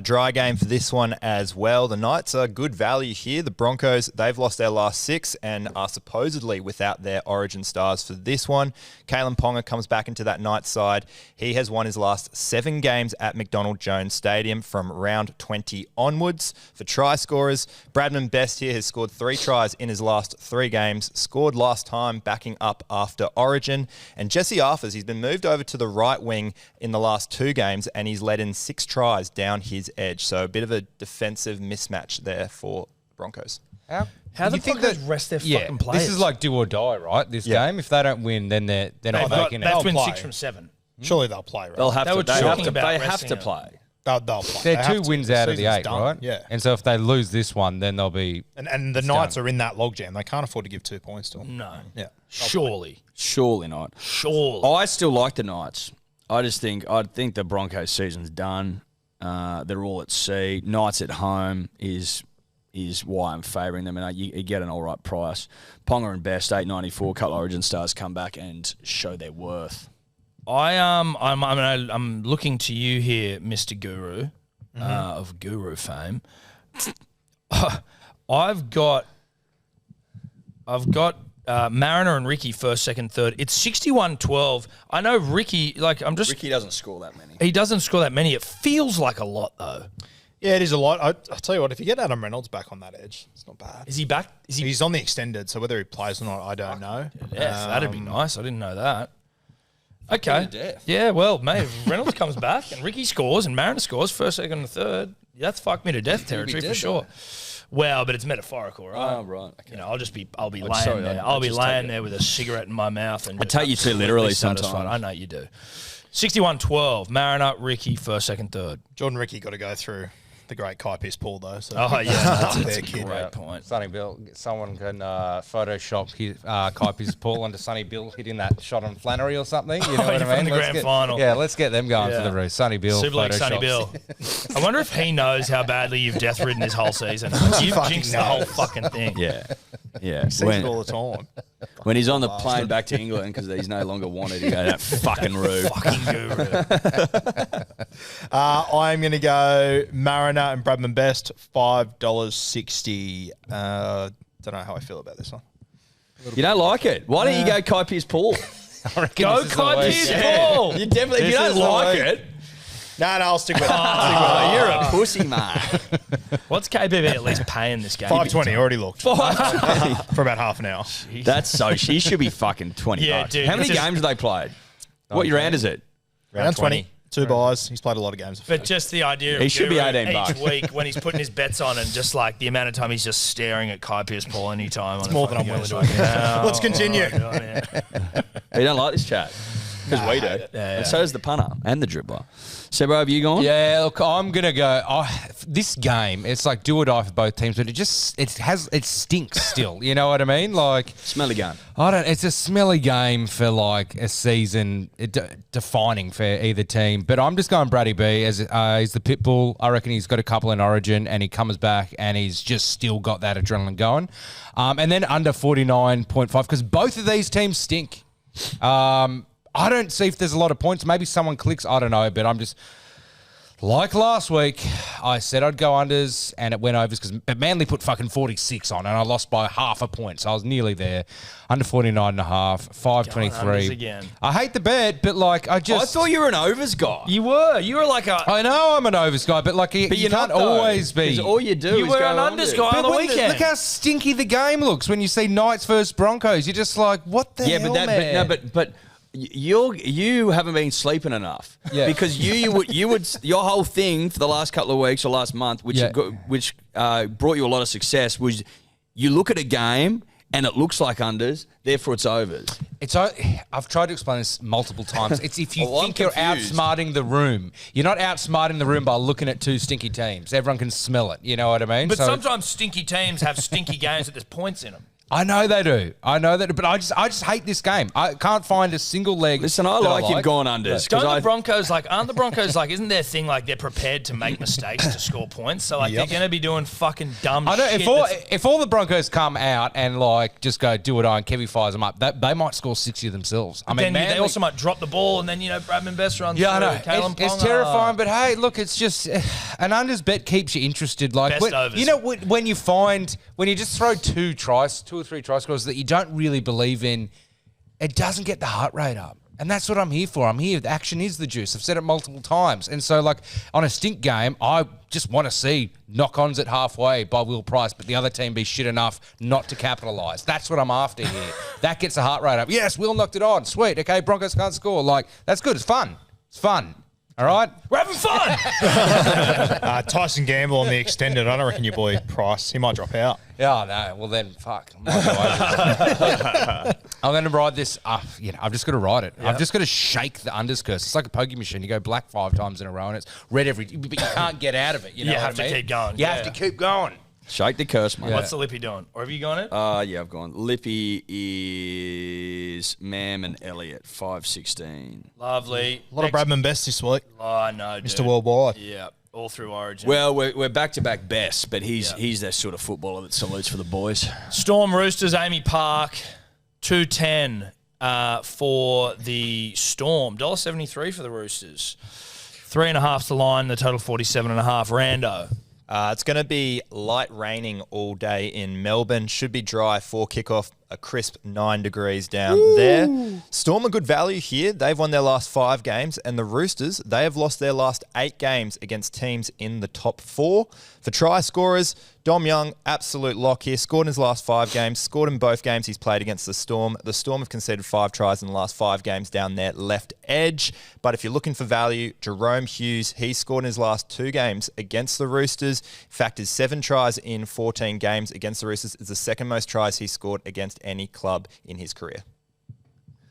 Dry game for this one as well. The Knights are good value here. The Broncos, they've lost their last 6 and are supposedly without their origin stars for this one. Kalen Ponga comes back into that Knights side. He has won his last 7 games at McDonald Jones Stadium from round 20 onwards. For try scorers, Bradman Best here has scored 3 tries in his last 3 games, scored last time backing up after origin. And Jesse Arthurs, he's been moved over to the right wing in the last 2 games and he's led in 6 tries down his edge. So a bit of a defensive mismatch there for Broncos. How you the think fuck does that- rest their Yeah, fucking players? this is like do or die, right? This Yeah. game. If they don't win, then they're not making That's it. been play. 6 from 7. Surely they'll play, right? They'll have They to. were They have talking to, about they have resting to him. play. They'll play. They're They have 2 to. wins The out of the season's 8, done. right? Yeah. And so if they lose this one, then they'll be. And the Knights are in that logjam. They can't afford to give 2 points to them. No. Yeah. Surely. Surely not. Surely. I still like the Knights. I think the Broncos season's done. They're all at sea. Knights at home is why I'm favouring them, and you get an all right price. Ponga and Best, $8.94. Couple of Origin stars come back and show their worth. I'm looking to you here, Mr. Guru, of Guru fame. I've got Mariner and Ricky first, second, third. It's 61-12. I know Ricky. Ricky doesn't score that many. He doesn't score that many. It feels like a lot though. Yeah, it is a lot. I'll tell you what, if you get Adam Reynolds back on that edge, it's not bad. Is he back? Is he? He's on the extended, so whether he plays or not, I don't know. Yes, that'd be nice. I didn't know that. Okay. Fucking to death. Yeah, well, mate, if Reynolds comes back and Ricky scores and Mariner scores first, second, and third, that's fuck me to death territory for dead, sure. Well, but it's metaphorical, right? Oh, right. Okay. You know, I'll be I'm laying sorry, there. I I'll be just laying take it. there with a cigarette in my mouth and I take you too literally satisfied. sometimes. I know you do. 61-12. Mariner, Ricky, first, second, third. Jordan Ricky got to go through the great Kai Pierce pool, though. So Oh yeah, that's Their a kid. great point. Sonny Bill, someone can Photoshop Kaipi's Paul onto Sonny Bill hitting that shot on Flannery or something. You know what from I mean? the Let's grand get- final. Yeah, let's get them going Yeah. for the roost. Sonny Bill, Super like Sonny Photoshops. Bill. I wonder if he knows how badly you've death ridden this whole season. You've fucking jinxed the whole knows. fucking thing. Yeah. Yeah. sees it all the time. When he's on the plane back to England because he's no longer wanted, he go, that fucking Rube. Fucking guru. I'm going to go Mariner and Bradman Best, $5.60. Don't know how I feel about this one. You don't like it? Why don't you go Kai Pierce Paul? I reckon Go this is the Kai way- Pierce Paul. You definitely, if you This don't is the like way- it, No, I'll stick with it. You're a pussy, man. What's KBB at least paying this game? 520, already looked. For about half an hour. That's so. He should be fucking 20 Yeah, bucks. dude, How many it's just- games have they played? What round is it? Round 20. 2 buys. He's played a lot of games. But just the idea of He should be Guru 18 bucks. each week when he's putting his bets on and just like the amount of time he's just staring at Kai Pierce-Paul any time. It's more than I'm willing to admit. Let's continue. You don't like this chat? Because we do. And so does the punter and the dribbler. Sebo, have you gone? Yeah, look, I'm gonna go. This game, it's like do or die for both teams, but it stinks still. You know what I mean? Like, Smelly gun. It's a smelly game for like a season defining for either team. But I'm just going Brady B as he's the pit bull. I reckon he's got a couple in Origin and he comes back and he's just still got that adrenaline going. And then under 49.5 because both of these teams stink. I don't see if there's a lot of points. Maybe someone clicks. I don't know. But I'm just, like last week, I said I'd go unders and it went overs because Manly put fucking 46 on and I lost by half a point. So I was nearly there. Under 49.5, 523. Unders again. I hate the bet, but like I thought you were an overs guy. You were like a. I know I'm an overs guy, but like you you're can't not, though, always be. 'cause all you do You is were go an unders unders. guy on the But weekend. look how stinky the game looks when you see Knights versus Broncos. You're just like, what the Yeah, hell, but man? but you haven't been sleeping enough. Yeah. Because you would your whole thing for the last couple of weeks or last month, which brought you a lot of success, was you look at a game and it looks like unders, therefore it's overs. I've tried to explain this multiple times. It's if you Well, I'm think you're confused. outsmarting the room. You're not outsmarting the room by looking at two stinky teams. Everyone can smell it. You know what I mean? But So- sometimes stinky teams have stinky games that there's points in them. I know they do. But I just hate this game. I can't find a single leg. Listen, I that like you've gone unders. Don't 'cause the Broncos aren't the Broncos isn't their thing like they're prepared to make mistakes to score points? So like they're going to be doing fucking dumb I know shit. if all the Broncos come out and like just go do it on, Kevy fires them up, they might score 60 themselves. I mean, then they also might drop the ball and then, Bradman Best runs yeah, I through. know. Kalen It's Ponga. terrifying, but hey, look, it's just an unders bet keeps you interested. Like Best overs. when you just throw two or three try scores that you don't really believe in, it doesn't get the heart rate up. And that's what I'm here for. I'm here. The action is the juice. I've said it multiple times. And so, like, on a stink game, I just want to see knock-ons at halfway by Will Price, but the other team be shit enough not to capitalise. That's what I'm after here. That gets the heart rate up. Yes, Will knocked it on. Sweet. Okay, Broncos can't score. Like, that's good. It's fun. It's fun. All right? We're having fun. Tyson Gamble on the extended. I don't reckon your boy Price. He might drop out. Yeah, no. Well, then, fuck. I'm going to ride this. I've just got to ride it. I've just got to shake the unders curse. It's like a pokey machine. You go black 5 times in a row and it's red but you can't get out of it. You know You what have I to mean? keep going. You have to keep going. Shake the curse, mate. What's the Lippy doing? Or have you gone it? Yeah, I've gone. Lippy is Mam and Elliott, 516. Lovely. A lot of Bradman Best this week. Oh, no, dude. Mr. Worldwide. Yeah, all through Origin. Well, we're back-to-back best, but he's that sort of footballer that salutes for the boys. Storm Roosters, Amy Park, 210 for the Storm. $1.73 for the Roosters. 3.5 to line, the total 47.5. Rando. It's going to be light raining all day in Melbourne. Should be dry for kickoff. A crisp 9 degrees down there. Storm a good value here. They've won their last 5 games. And the Roosters, they have lost their last 8 games against teams in the top 4. For try scorers, Dom Young, absolute lock here. Scored in his last 5 games. Scored in both games he's played against the Storm. The Storm have conceded 5 tries in the last 5 games down their left edge. But if you're looking for value, Jerome Hughes, he scored in his last 2 games against the Roosters. In fact, his 7 tries in 14 games against the Roosters is the second most tries he scored against any club in his career.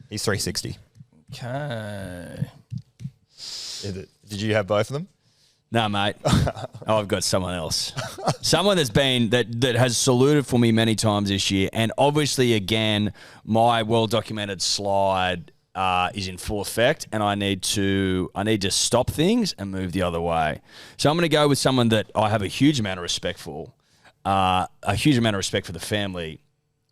He's 360. Okay. Did you have both of them? No, mate. I've got someone else. Someone that has saluted for me many times this year. And obviously, again, my well-documented slide is in full effect, and I need to stop things and move the other way. So I'm going to go with someone that I have a huge amount of respect for, a huge amount of respect for the family,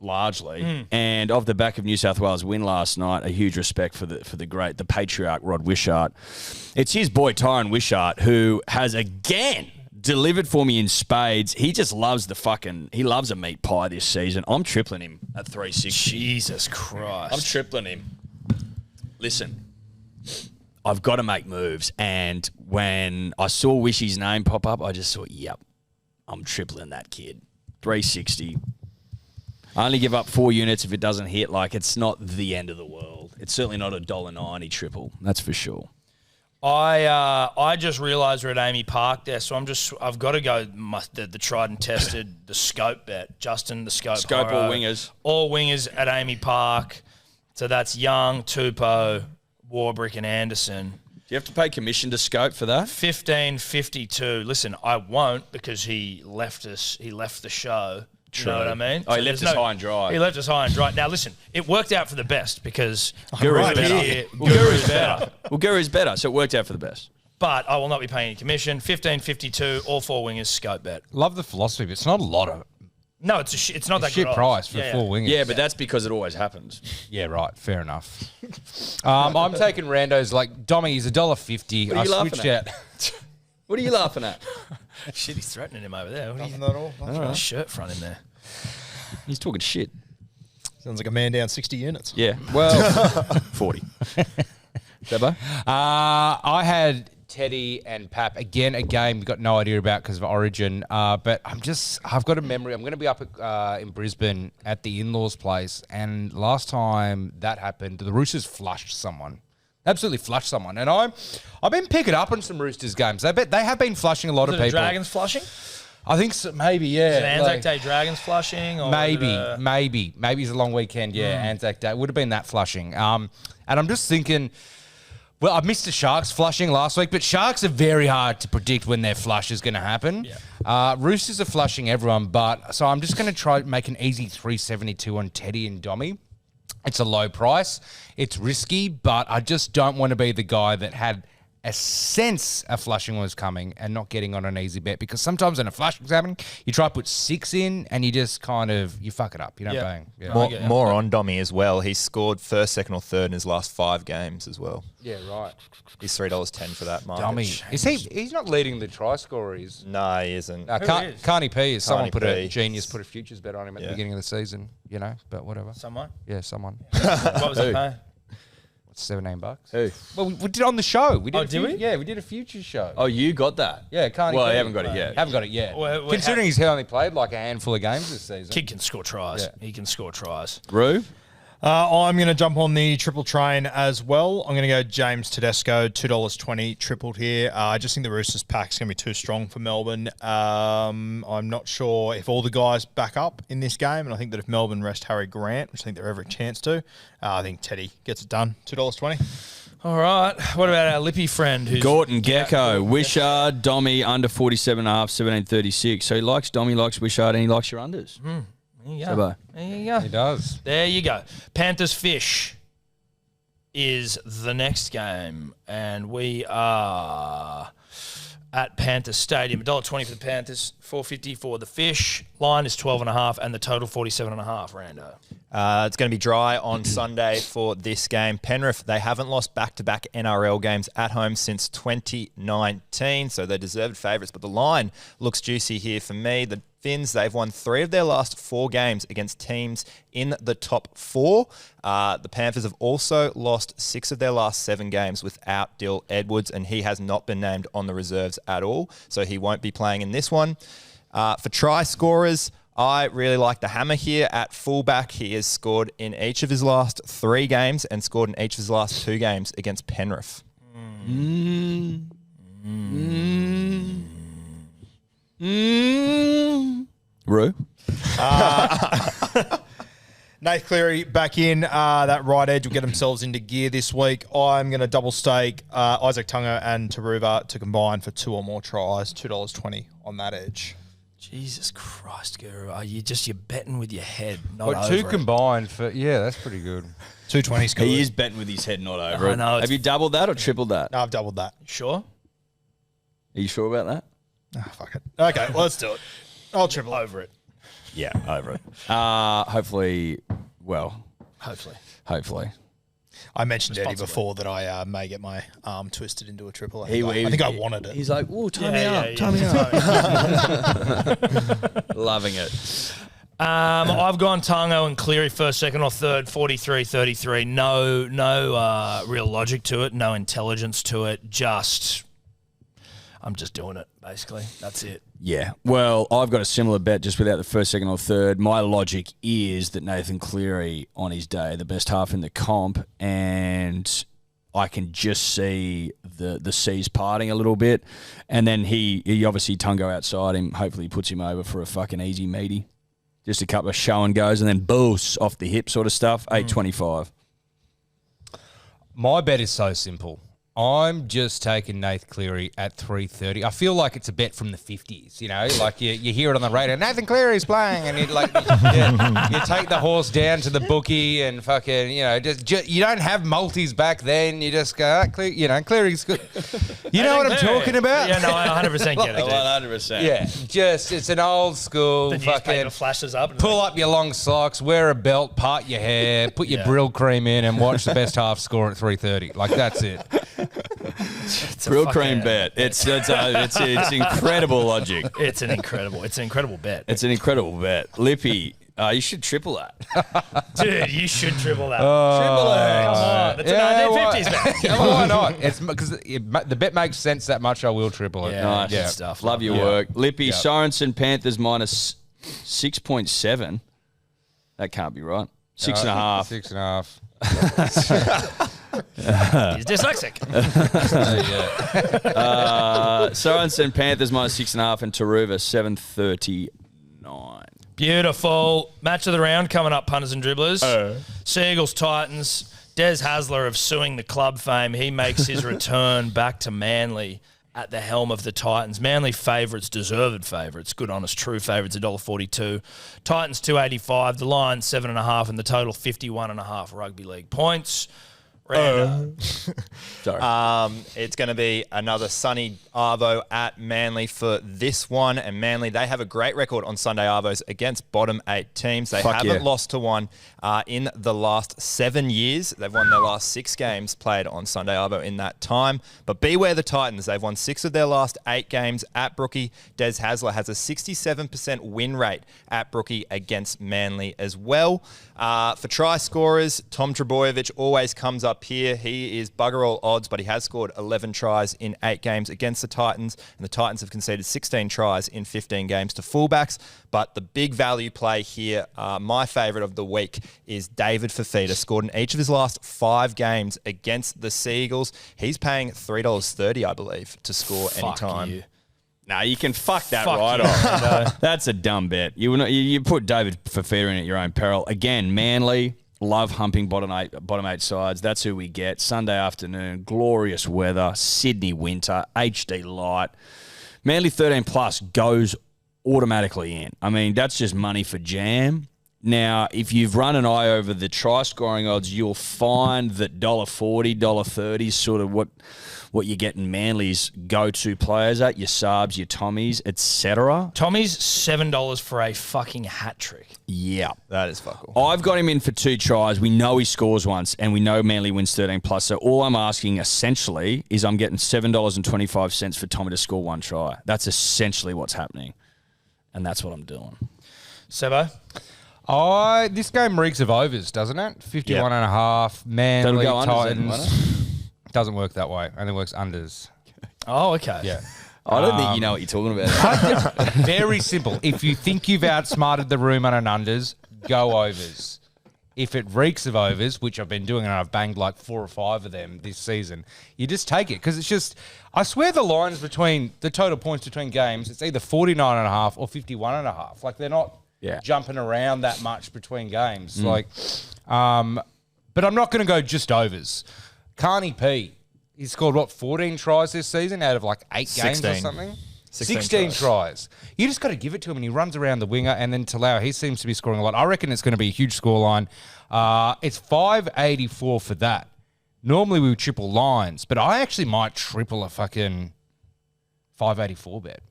largely, and off the back of New South Wales' win last night, a huge respect for the patriarch Rod Wishart. It's his boy Tyron Wishart who has again delivered for me in spades. He just loves he loves a meat pie this season. I'm tripling him at 360. Jesus Christ. I'm tripling him. Listen, I've got to make moves, and when I saw Wishy's name pop up, I just thought, yep, I'm tripling that kid. 360. I only give up 4 units if it doesn't hit. Like, it's not the end of the world. It's certainly not $1.90 triple. That's for sure. I just realised we're at Amy Park there, so I've got to go the tried and tested the scope bet. Justin, the scope. Scope Horo. all wingers. All wingers at Amy Park. So that's Young, Tupou, Warbrick, and Anderson. Do you have to pay commission to scope for that? 15.52. Listen, I won't because he left us. He left the show. True. You know what I mean? Oh, he left us high and dry. He left us high and dry. Now, listen, it worked out for the best because Guru's better. here, Guru's better. Well, Guru's better, so it worked out for the best. But I will not be paying any commission. 15.52, all 4 wingers, scope bet. Love the philosophy, but it's not a lot of No, it's not that shit good price odds. for 4 wingers. Yeah, but that's because it always happens. Yeah, right. Fair enough. I'm taking randos like Dommy. He's $1.50. What are you I laughing switched at? out. What are you laughing at? Shit, he's threatening him over there. What are you, Nothing at all. That's right. shirt front in there. He's talking shit. Sounds like a man down 60 units. Yeah. Well, 40. Debo? I had Teddy and Pap again. A game we got no idea about because of Origin. But I've got a memory. I'm going to be up in Brisbane at the in-laws' place, and last time that happened, the Roosters flushed someone. Absolutely flushed someone, and I've been picking up on some Roosters games. They have been flushing a lot Is of it people. Dragons flushing? I think so, maybe, yeah. Is it Anzac Day Dragons flushing? Or Maybe was it, it's a long weekend. Yeah, Anzac Day. It would have been that flushing. And I'm just thinking, well, I missed the Sharks flushing last week, but Sharks are very hard to predict when their flush is going to happen. Yeah. Roosters are flushing everyone, so I'm just going to try make an easy 372 on Teddy and Dommy. It's a low price. It's risky, but I just don't want to be the guy that had a sense a flushing was coming and not getting on an easy bet, because sometimes when a flushing's happening, you try to put 6 in and you just kind of, you fuck it up. You don't bang. Yeah. More on Dommy as well. He's scored first, second, or third in his last 5 games as well. Yeah, right. He's $3.10 for that market. Dommy. He's not leading the try scorer. He's No, he isn't. Carney P is someone Carney P. genius put a futures bet on him at the Yeah. beginning of the season, but whatever. Someone? Yeah, someone. What was it paying? $17. Who? Well, we did it on the show. We did. Oh, did we? Yeah, we did a futures show. Oh, you got that? Yeah, Carney. Well, P. I haven't got it yet. Haven't got it yet. Well, Considering he's only played like a handful of games this season. Kid can score tries. Yeah. He can score tries. Roo? I'm going to jump on the triple train as well. I'm going to go James Tedesco, $2.20 tripled here. I just think the Roosters pack's going to be too strong for Melbourne. I'm not sure if all the guys back up in this game, and I think that if Melbourne rest Harry Grant, which I think they're every chance to, I think Teddy gets it done. $2.20. All right. What about our lippy friend who's Gorton Gecko. Wishard, Dommy, under 47.5, 17.36. So he likes Dommy, likes Wishard, and he likes your unders. There you Sebo. go. There you go. He does. There you go. Panthers Fish is the next game, and we are at Panthers Stadium. $1.20 for the Panthers, $4.50 for the Fish. Line is 12.5, and the total 47.5. Rando. It's going to be dry on Sunday for this game. Penrith, they haven't lost back-to-back NRL games at home since 2019, so they're deserved favourites. But the line looks juicy here for me. The Finns, they've won 3 of their last 4 games against teams in the top 4. The Panthers have also lost 6 of their last 7 games without Dill Edwards, and he has not been named on the reserves at all, so he won't be playing in this one. For try scorers, I really like the hammer here at fullback. He has scored in each of his last 3 games and scored in each of his last 2 games against Penrith. Roo? Nath Cleary back in. That right edge will get themselves into gear this week. I'm going to double stake Isaac Tunga and Taruva to combine for 2 or more tries. $2.20 on that edge. Jesus Christ, Guru. You're betting with your head, not What, over 2 it. combined for? Yeah, that's pretty good. 220's good. He is betting with his head not over I it. know, Have you doubled that or tripled that? No, I've doubled that. Sure? Are you sure about that? Fuck it. Okay, well, let's do it. I'll triple over it. Yeah, over it. Hopefully, hopefully. I mentioned Eddie before that I may get my arm twisted into a triple. I He think I wanted it. He's like, "Ooh, time me up." Loving it. I've gone Tango and Cleary first, second, or third, 43-33. No real logic to it, no intelligence to it. Just I'm just doing it, basically. That's it. Yeah. Well, I've got a similar bet just without the first, second, or third. My logic is that Nathan Cleary on his day, the best half in the comp, and I can just see the seas parting a little bit. And then he obviously Tungo outside him. Hopefully he puts him over for a fucking easy meaty. Just a couple of show and goes and then boost off the hip sort of stuff. 8.25. My bet is so simple. I'm just taking Nathan Cleary at 3.30. I feel like it's a bet from the 50s, you know, like you hear it on the radio, Nathan Cleary's playing, and you take the horse down to the bookie and fucking, you know, just you don't have multis back then. You just go, Cleary's good. You know what I'm talking about? Yeah, no, I 100% get it. 100%. Yeah, just it's an old school The newspaper fucking flashes up. And pull up your long socks, wear a belt, part your hair, put your brill cream in, and watch the best half score at 3.30. Like that's it. Real cream bet. It's incredible logic. It's an incredible bet. It's an incredible bet. Lippy, you should triple that. Dude, you should triple that. Triple it. Come on. It's a 1950s bet. Yeah, why not? It's because the bet makes sense that much. I will triple it. Yeah, Nice. good stuff. Love your work. Lippy, Sorensen, Panthers minus 6.7. That can't be right. 6.5. 6.5. He's dyslexic. Sorensen, Panthers minus 6.5, and Taruva 7.39. Beautiful. Match of the round coming up, punters and dribblers. Seagulls, Titans. Des Hasler of Suing the Club fame. He makes his return back to Manly at the helm of the Titans. Manly favourites, deserved favourites. Good, honest, true favourites, $1.42. Titans, 285. The Lions, 7.5, and the total, 51.5 rugby league points. Sorry. It's going to be another sunny Arvo at Manly for this one. And Manly, they have a great record on Sunday Arvos against bottom 8 teams. They haven't lost to one in the last 7 years. They've won their last 6 games played on Sunday Arvo in that time. But beware the Titans. They've won 6 of their last 8 games at Brookie. Des Hasler has a 67% win rate at Brookie against Manly as well. For try scorers, Tom Trebojevic always comes up here. He is bugger all odds, but he has scored 11 tries in 8 games against the Titans, and the Titans have conceded 16 tries in 15 games to fullbacks. But the big value play here, my favourite of the week, is David Fafita. Scored in each of his last 5 games against the Seagulls. He's paying $3.30, I believe, to score anytime. You. Nah, you can fuck that Fuck right you. off. That's a dumb bet. You put David Fafita in at your own peril. Again, Manly love humping bottom eight sides. That's who we get. Sunday afternoon, glorious weather, Sydney winter, HD light. Manly 13 plus goes automatically in. I mean, that's just money for jam. Now, if you've run an eye over the try scoring odds, you'll find that $1.40, $1.30 is sort of what you're getting Manly's go-to players at, your Saabs, your Tommies, etc. Tommy's $7 for a fucking hat trick. Yeah. That is fuck all. I've got him in for 2 tries. We know he scores once, and we know Manly wins 13 plus. So all I'm asking essentially is I'm getting $7.25 for Tommy to score 1 try. That's essentially what's happening, and that's what I'm doing. Sebo? This game reeks of overs, doesn't it? 51.5. Manly, That'll go unders then, Titans. won't it? Doesn't work that way. Only works unders. Oh, okay. Yeah. I don't think you know what you're talking about. Very simple. If you think you've outsmarted the room on an unders, go overs. If it reeks of overs, which I've been doing, and I've banged like 4 or 5 of them this season, you just take it. Because it's just, I swear the lines between, the total points between games, it's either 49.5 or 51.5. Like they're not jumping around that much between games. But I'm not going to go just overs. Carney P, he scored, 14 tries this season out of like 8 games or something? 16 tries. You just got to give it to him, and he runs around the winger, and then Talau, he seems to be scoring a lot. I reckon it's going to be a huge scoreline. It's 584 for that. Normally we would triple lines, but I actually might triple a fucking 584 bet.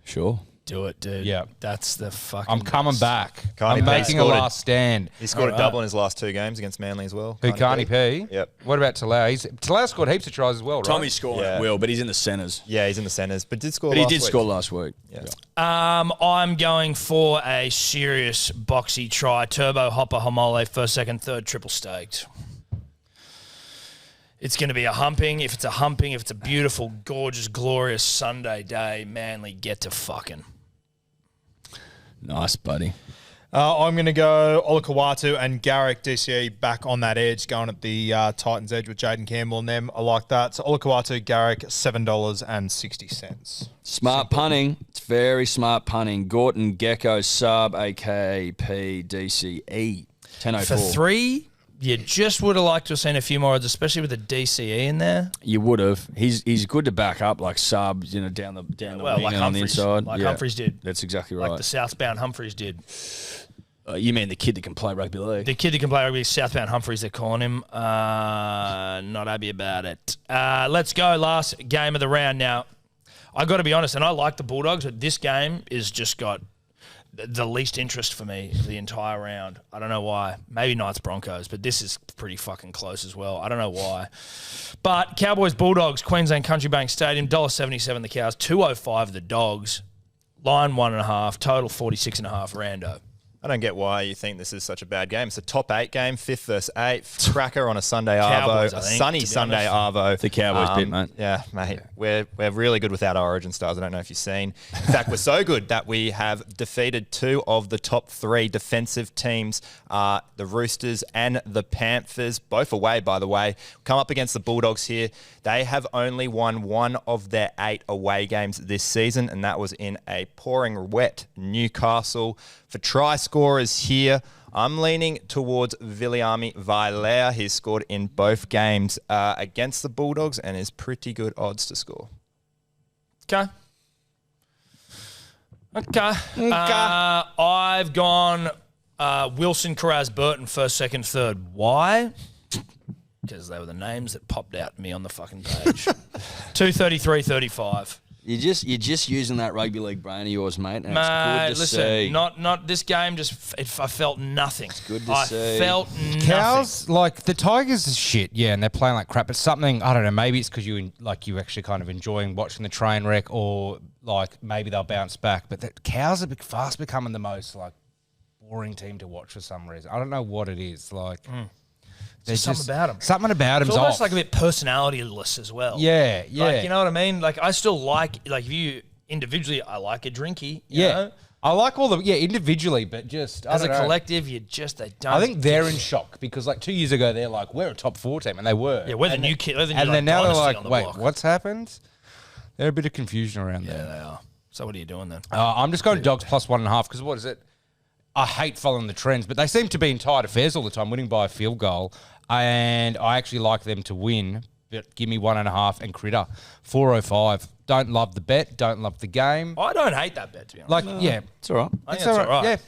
Sure. Do it, dude. Yeah. That's the fucking I'm coming best. back. Carney I'm P making a scored last stand. He scored a double in his last 2 games against Manly as well. Who, Carney P? Yep. What about Talau? Talau scored heaps of tries as well, right? Tommy's scoring at will, but he's in the centres. Yeah, he's in the centres, but did score But he last did week. score last week. Yeah. I'm going for a serious boxy try. Turbo, Hopper, Homole, first, second, third, triple staked. It's going to be a humping. If it's a humping, if it's a beautiful, gorgeous, glorious Sunday day, Manly get to fucking. Nice, buddy. I'm going to go Olakawatu and Garrick DCE back on that edge, going at the Titans edge with Jaden Campbell and them. I like that. So Olakawatu, Garrick, $7.60. Smart punting. It's very smart punting. Gorton, Gecko, Sub, AKP, DCE. 10.04. For 3, you just would have liked to have seen a few more odds, especially with the DCE in there. You would have. He's good to back up like Sub, down the Well, wing like and on the Humphreys. inside. Like Humphreys did. That's exactly right. Like the southbound Humphreys did. You mean the kid that can play rugby league? The kid that can play rugby, southbound Humphreys, they're calling him. Not happy about it. Let's go. Last game of the round now. I got to be honest, and I like the Bulldogs, but this game is just got the least interest for me the entire round. I don't know why. Maybe Knights Broncos, but this is pretty fucking close as well. I don't know why. But Cowboys Bulldogs, Queensland Country Bank Stadium, $1.77 the Cows, $2.05 the Dogs. Line 1.5, total 46.5 rando. I don't get why you think this is such a bad game. It's a top 8 game, 5th versus 8th. Cracker on a Sunday Cowboys, arvo, I a think, sunny to be Sunday honest. arvo. The Cowboys bit, mate. Yeah, mate. We're really good without our origin stars. I don't know if you've seen. In fact, we're so good that we have defeated 2 of the top 3 defensive teams, the Roosters and the Panthers, both away, by the way. Come up against the Bulldogs here. They have only won 1 of their 8 away games this season, and that was in a pouring wet Newcastle. For try scorers here, I'm leaning towards Viliami Vailea. He's scored in both games against the Bulldogs and is pretty good odds to score. Okay. I've gone Wilson, Carraz, Burton, first, second, third. Why? Because they were the names that popped out to me on the fucking page. 233.35. You're just using that rugby league brain of yours, mate. And Mate, it's good to listen, see. not this game. I felt nothing. It's good to I see. felt nothing. Cows, like the Tigers is shit, yeah, and they're playing like crap. But something, I don't know, maybe it's because you actually kind of enjoying watching the train wreck, or like maybe they'll bounce back. But the Cows are fast becoming the most like boring team to watch for some reason. I don't know what it is. Like, There's something about them. Something about It's them's almost off. like a bit personality-less as well. Yeah. Like, you know what I mean? Like, I still like if you individually, I like a drinky. You know? I like all the individually, but just As I a don't know. collective, they don't. I think they're in shock because like 2 years ago they're like we're a top 4 team, and they were. Yeah, we're the new kid. And then now they're like, wait, block. what's happened? There's a bit of confusion around Yeah, there. they are. So what are you doing then? I'm just going Dogs plus 1.5 because what is it? I hate following the trends, but they seem to be in tight affairs all the time, winning by a field goal, and I actually like them to win. But give me 1.5 and Critter 4.05. Don't love the bet. Don't love the game. I don't hate that bet, to be honest. Like, yeah, It's all right. I think it's all right.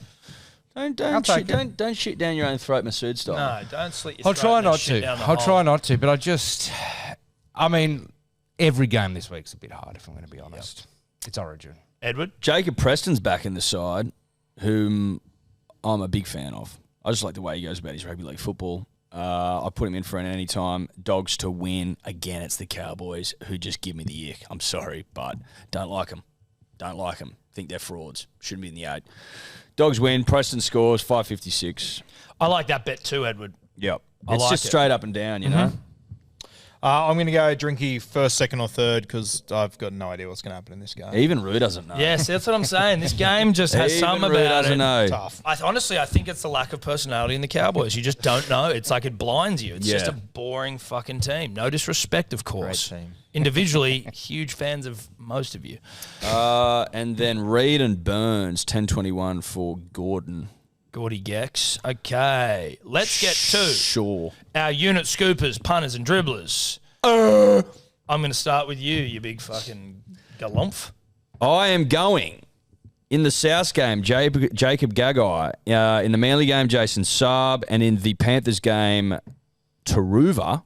Yeah, Don't shoot down your own throat, Masood style. No, don't slit your I'll throat try and then not shit to. down the I'll hole. try not to, but I mean, every game this week's a bit hard, if I'm going to be honest. It's Origin. Edward? Jacob Preston's back in the side, whom I'm a big fan of. I just like the way he goes about his rugby league football. I put him in for an anytime. Dogs to win. Again, it's the Cowboys who just give me the ick. I'm sorry, but don't like them. Don't like them. Think they're frauds. Shouldn't be in the 8. Dogs win. Preston scores 5.56. I like that bet too, Edward. Yep. I It's like just it. straight up and down, you know? I'm going to go Drinky first, second, or third because I've got no idea what's going to happen in this game. Even Rue doesn't know. Yes, that's what I'm saying. This game just has Even something Rue about doesn't it. know. Tough. Honestly, I think it's the lack of personality in the Cowboys. You just don't know. It's like it blinds you. It's just Yeah. a boring fucking team. No disrespect, of course. Great team. Individually, huge fans of most of you. And then Reed and Burns, 10.21 for Gordon. Gordy Gex. Okay, let's get to Sure. our unit scoopers, punters, and dribblers. I'm going to start with you big fucking galumph. I am going in the South game, Jacob Gagai. In the Manly game, Jason Saab. And in the Panthers game, Taruva.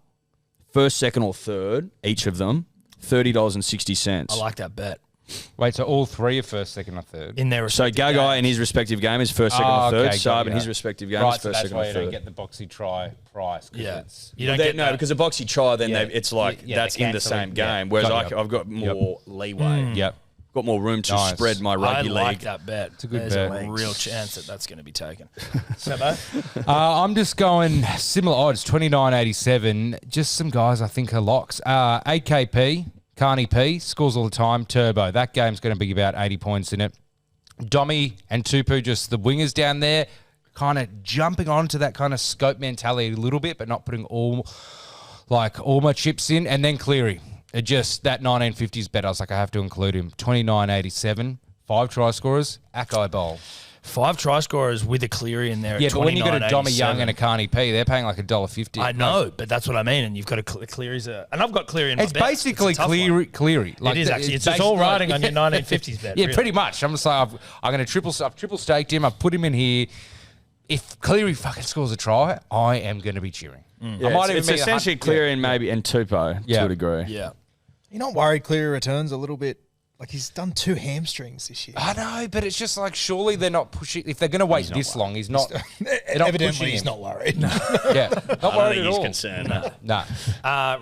First, second, or third, each of them, $30.60. I like that bet. Wait, so all 3 are first, second, or third? In their So respective Gagai games. in his respective game is first, second, or third. okay, Saab got in ya. his respective game Right, is so first, that's second, why or you don't third. get the boxy try price. 'Cause Yeah. it's, You don't They- get no, that. because a boxy try, then Yeah. it's like Yeah, that's they're in the same cancelling. Yeah. game. Whereas Got ya. I've got more leeway. Yep. got more room to Nice. spread my I rugby like league. that bet. a good There's bet. a real chance that that's going to be taken. Sebo? I'm just going similar odds, 29.87. Just some guys I think are locks. 8KP, Carney P, scores all the time. Turbo. That game's going to be about 80 points in it. Domi and Tupu, just the wingers down there, kind of jumping onto that kind of scope mentality a little bit, but not putting all my chips in. And then Cleary. Just that 1950s bet, I was like, I have to include him. 29.87, 5 try scorers, Akai Bowl. 5 try scorers with a Cleary in there. Yeah, at but when you got a Domi 29.87. Young and a Carney P, they're paying like $1.50. I know, but that's what I mean. And you've got a Cleary's and I've got Cleary in my It's bet. basically It's a tough one. Cleary. It is actually. It's just all riding on your 1950s bet. Yeah, really. pretty much. I'm just like, I'm going to I've triple staked him. I've put him in here. If Cleary fucking scores a try, I am going to be cheering. Yeah, I might it's even be essentially Cleary and maybe and Tupou Yeah. to a degree. Yeah. You're not worried Cleary returns a little bit? Like, he's done 2 hamstrings this year. I know, but it's just like, surely they're not pushing. If they're going to wait this long, he's not. They're not Evidently, pushing he's him. not worried. Yeah, not I don't worried think at he's all. concerned. Nah.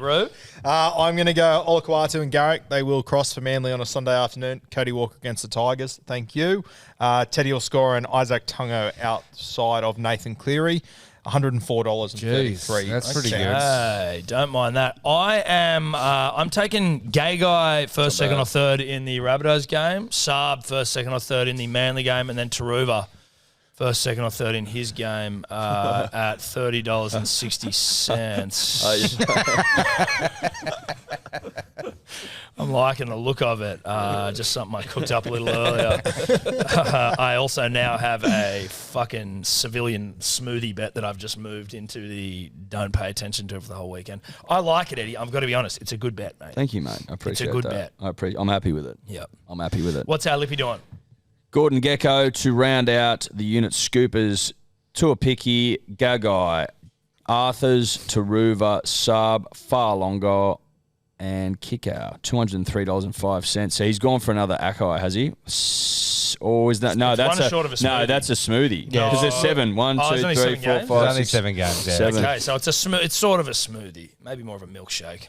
Roo? I'm going to go Olakwatu and Garrick. They will cross for Manly on a Sunday afternoon. Cody Walker against the Tigers. Thank you. Teddy Oscora and Isaac Tungo outside of Nathan Cleary. $104.33. Jeez, that's pretty good. Hey, don't mind that. I'm taking Gay Guy first, second, or third in the Rabbitohs game. Saab first, second, or third in the Manly game, and then Taruva first, second, or third in his game at $30.60. I'm liking the look of it. Just something I cooked up a little earlier. I also now have a fucking civilian smoothie bet that I've just moved into the don't pay attention to for the whole weekend. I like it, Eddie. I've got to be honest. It's a good bet, mate. Thank you, mate. I appreciate good that. bet. I'm happy with it. Yep. I'm happy with it. What's our Lippy doing? Gordon Gecko to round out the unit scoopers. Tuapiki, Gagai, Arthurs, Taruva, Saab, Farlongo, and Kickout. $203.05. So he's gone for another Akai, has he? Or is that It's one short of a smoothie. No, that's a smoothie. No. Because there's 7. 1, Oh, there's 2, only 3, 7 4, games? 5, There's only 6, 7 games. Yeah. 7. Okay, so it's sort of a smoothie, maybe more of a milkshake,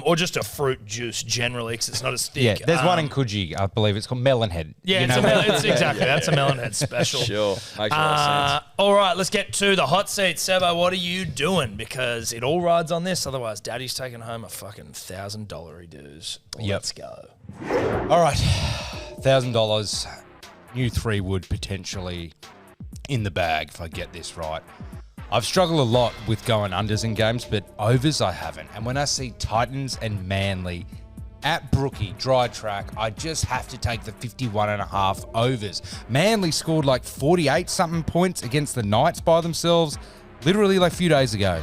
or just a fruit juice generally because it's not as thick. Yeah, there's one in Coogee, I believe. It's called Melon Head. Yeah, You it's, know it's exactly that's a melon head special. Sure. Makes a lot of sense. All right, let's get to the hot seat. Sebo, what are you doing? Because it all rides on this. Otherwise, Daddy's taking home a fucking $1,000 dues. Let's go. All right, $1,000. New 3 wood potentially in the bag if I get this right. I've struggled a lot with going unders in games, but overs I haven't. And when I see Titans and Manly at Brookie, dry track, I just have to take the 51.5 overs. Manly scored like 48-something points against the Knights by themselves, literally like a few days ago.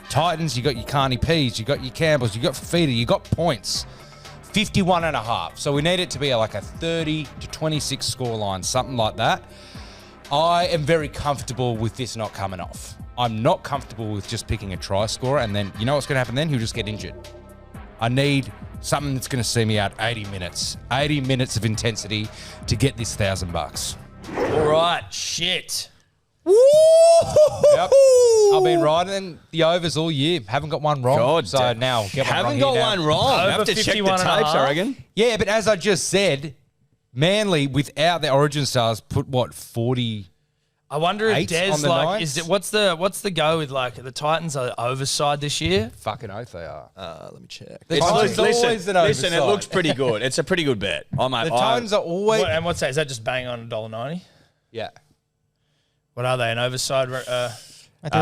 Titans, you got your Carney P's, you got your Campbells, you got Fafita, you got points. 51.5. So we need it to be like a 30 to 26 scoreline, something like that. I am very comfortable with this not coming off. I'm not comfortable with just picking a try scorer and then, you know what's going to happen then? He'll just get injured. I need something that's going to see me out 80 minutes. 80 minutes of intensity to get this $1,000. All right, shit. Yep. I've been riding the overs all year. Haven't got one wrong. God so damn. now get one Haven't wrong got here now. one wrong. I have Over to check the 51 tapes, and a half. I reckon. Yeah, but as I just said, Manly without their Origin stars put what 40. I wonder if 8 Des on the like Knights? is it what's the go with like the Titans are overside this year? Fucking oath they are. Let me check. The Titans are always an listen, it overside. looks pretty good. It's a pretty good bet. The Titans are always. And what's that? Is that just bang on $1.90? Yeah. What are they? An overside? They're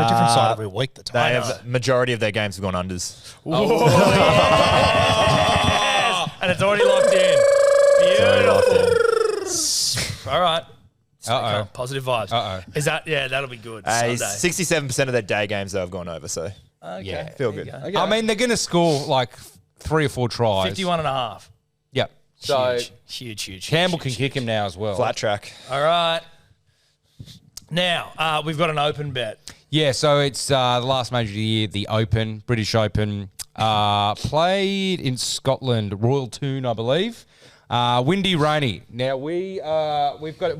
a different side every week. The They Titans. have majority of their games have gone unders. And it's already locked in. Beautiful. All right. Uh-oh. Positive vibes. Uh-oh. Is that? Yeah, that'll be good. Sunday. 67% of their day games though have gone over. So Okay. Yeah. feel there good. you go. I mean, they're going to score like 3 or 4 tries. 51 and a half. Yep. So Huge. Campbell huge. can kick him now as well. Flat track. All right. Now, we've got an open bet. Yeah, so it's the last major of the year, the Open, British Open, played in Scotland, Royal Toon, I believe. Windy, rainy. Now we're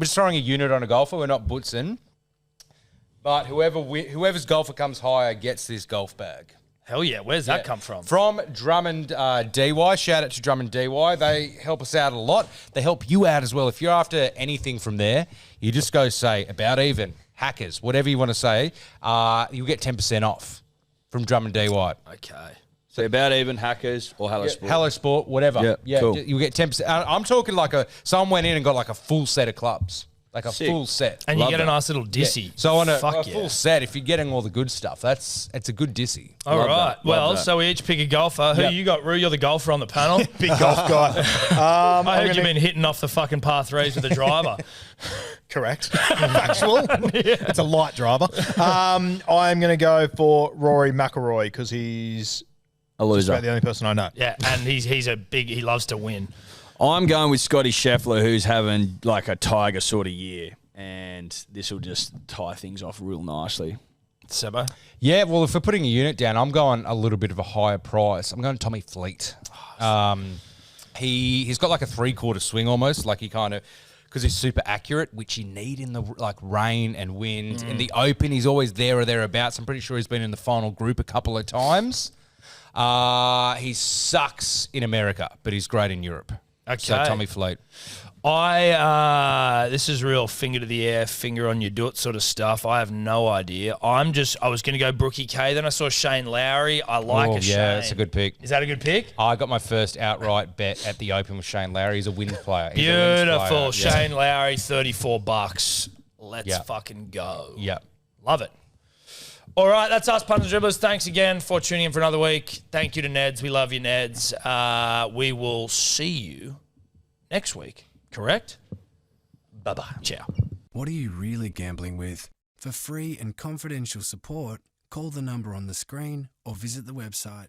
just throwing a unit on a golfer. We're not bootsing, but whoever's golfer comes higher gets this golf bag. Hell yeah. Where's that come from? From Drummond DY. Shout out to Drummond DY. They help us out a lot. They help you out as well. If you're after anything from there, you just go say about even, hackers, whatever you want to say. You'll get 10% off from Drummond DY. Okay. So about even, hackers, or Hello Sport. Hello Sport, whatever. Yeah, cool. You'll get 10%. I'm talking like someone went in and got like a full set of clubs. Like a Sick. full set. And you Love get a that. nice little dissy. So on a Fuck full set, if you're getting all the good stuff, it's a good dissy. All Love right. that. Well, Love that. so we each pick a golfer. Who Yep. you got, Rue? You're the golfer on the panel. Big golf guy. I heard you've been hitting off the fucking par threes with the driver. Correct. Factual. It's a light driver. I'm going to go for Rory McIlroy because he's A loser. about the only person I know. Yeah, and he loves to win. I'm going with Scotty Scheffler, who's having like a Tiger sort of year. And this will just tie things off real nicely. Sebo? Yeah, well, if we're putting a unit down, I'm going a little bit of a higher price. I'm going Tommy Fleet. He's got like a 3/4 swing almost, like he kind of, because he's super accurate, which you need in the like rain and wind. In the open, he's always there or thereabouts. I'm pretty sure he's been in the final group a couple of times. He sucks in America, but he's great in Europe. So Okay. Tommy Fleet. This is real finger to the air, finger on your doot sort of stuff. I have no idea. I was going to go Brookie K. Then I saw Shane Lowry. I like a Shane. Yeah, it's a good pick. Is that a good pick? I got my first outright bet at the Open with Shane Lowry. He's a wins player. He's a wins Beautiful. player. Yeah. Shane Lowry, $34. Let's Yeah. fucking go. Yeah. Love it. All right, that's us, punters and dribblers. Thanks again for tuning in for another week. Thank you to Neds. We love you, Neds. We will see you next week. Correct? Bye-bye. Ciao. What are you really gambling with? For free and confidential support, call the number on the screen or visit the website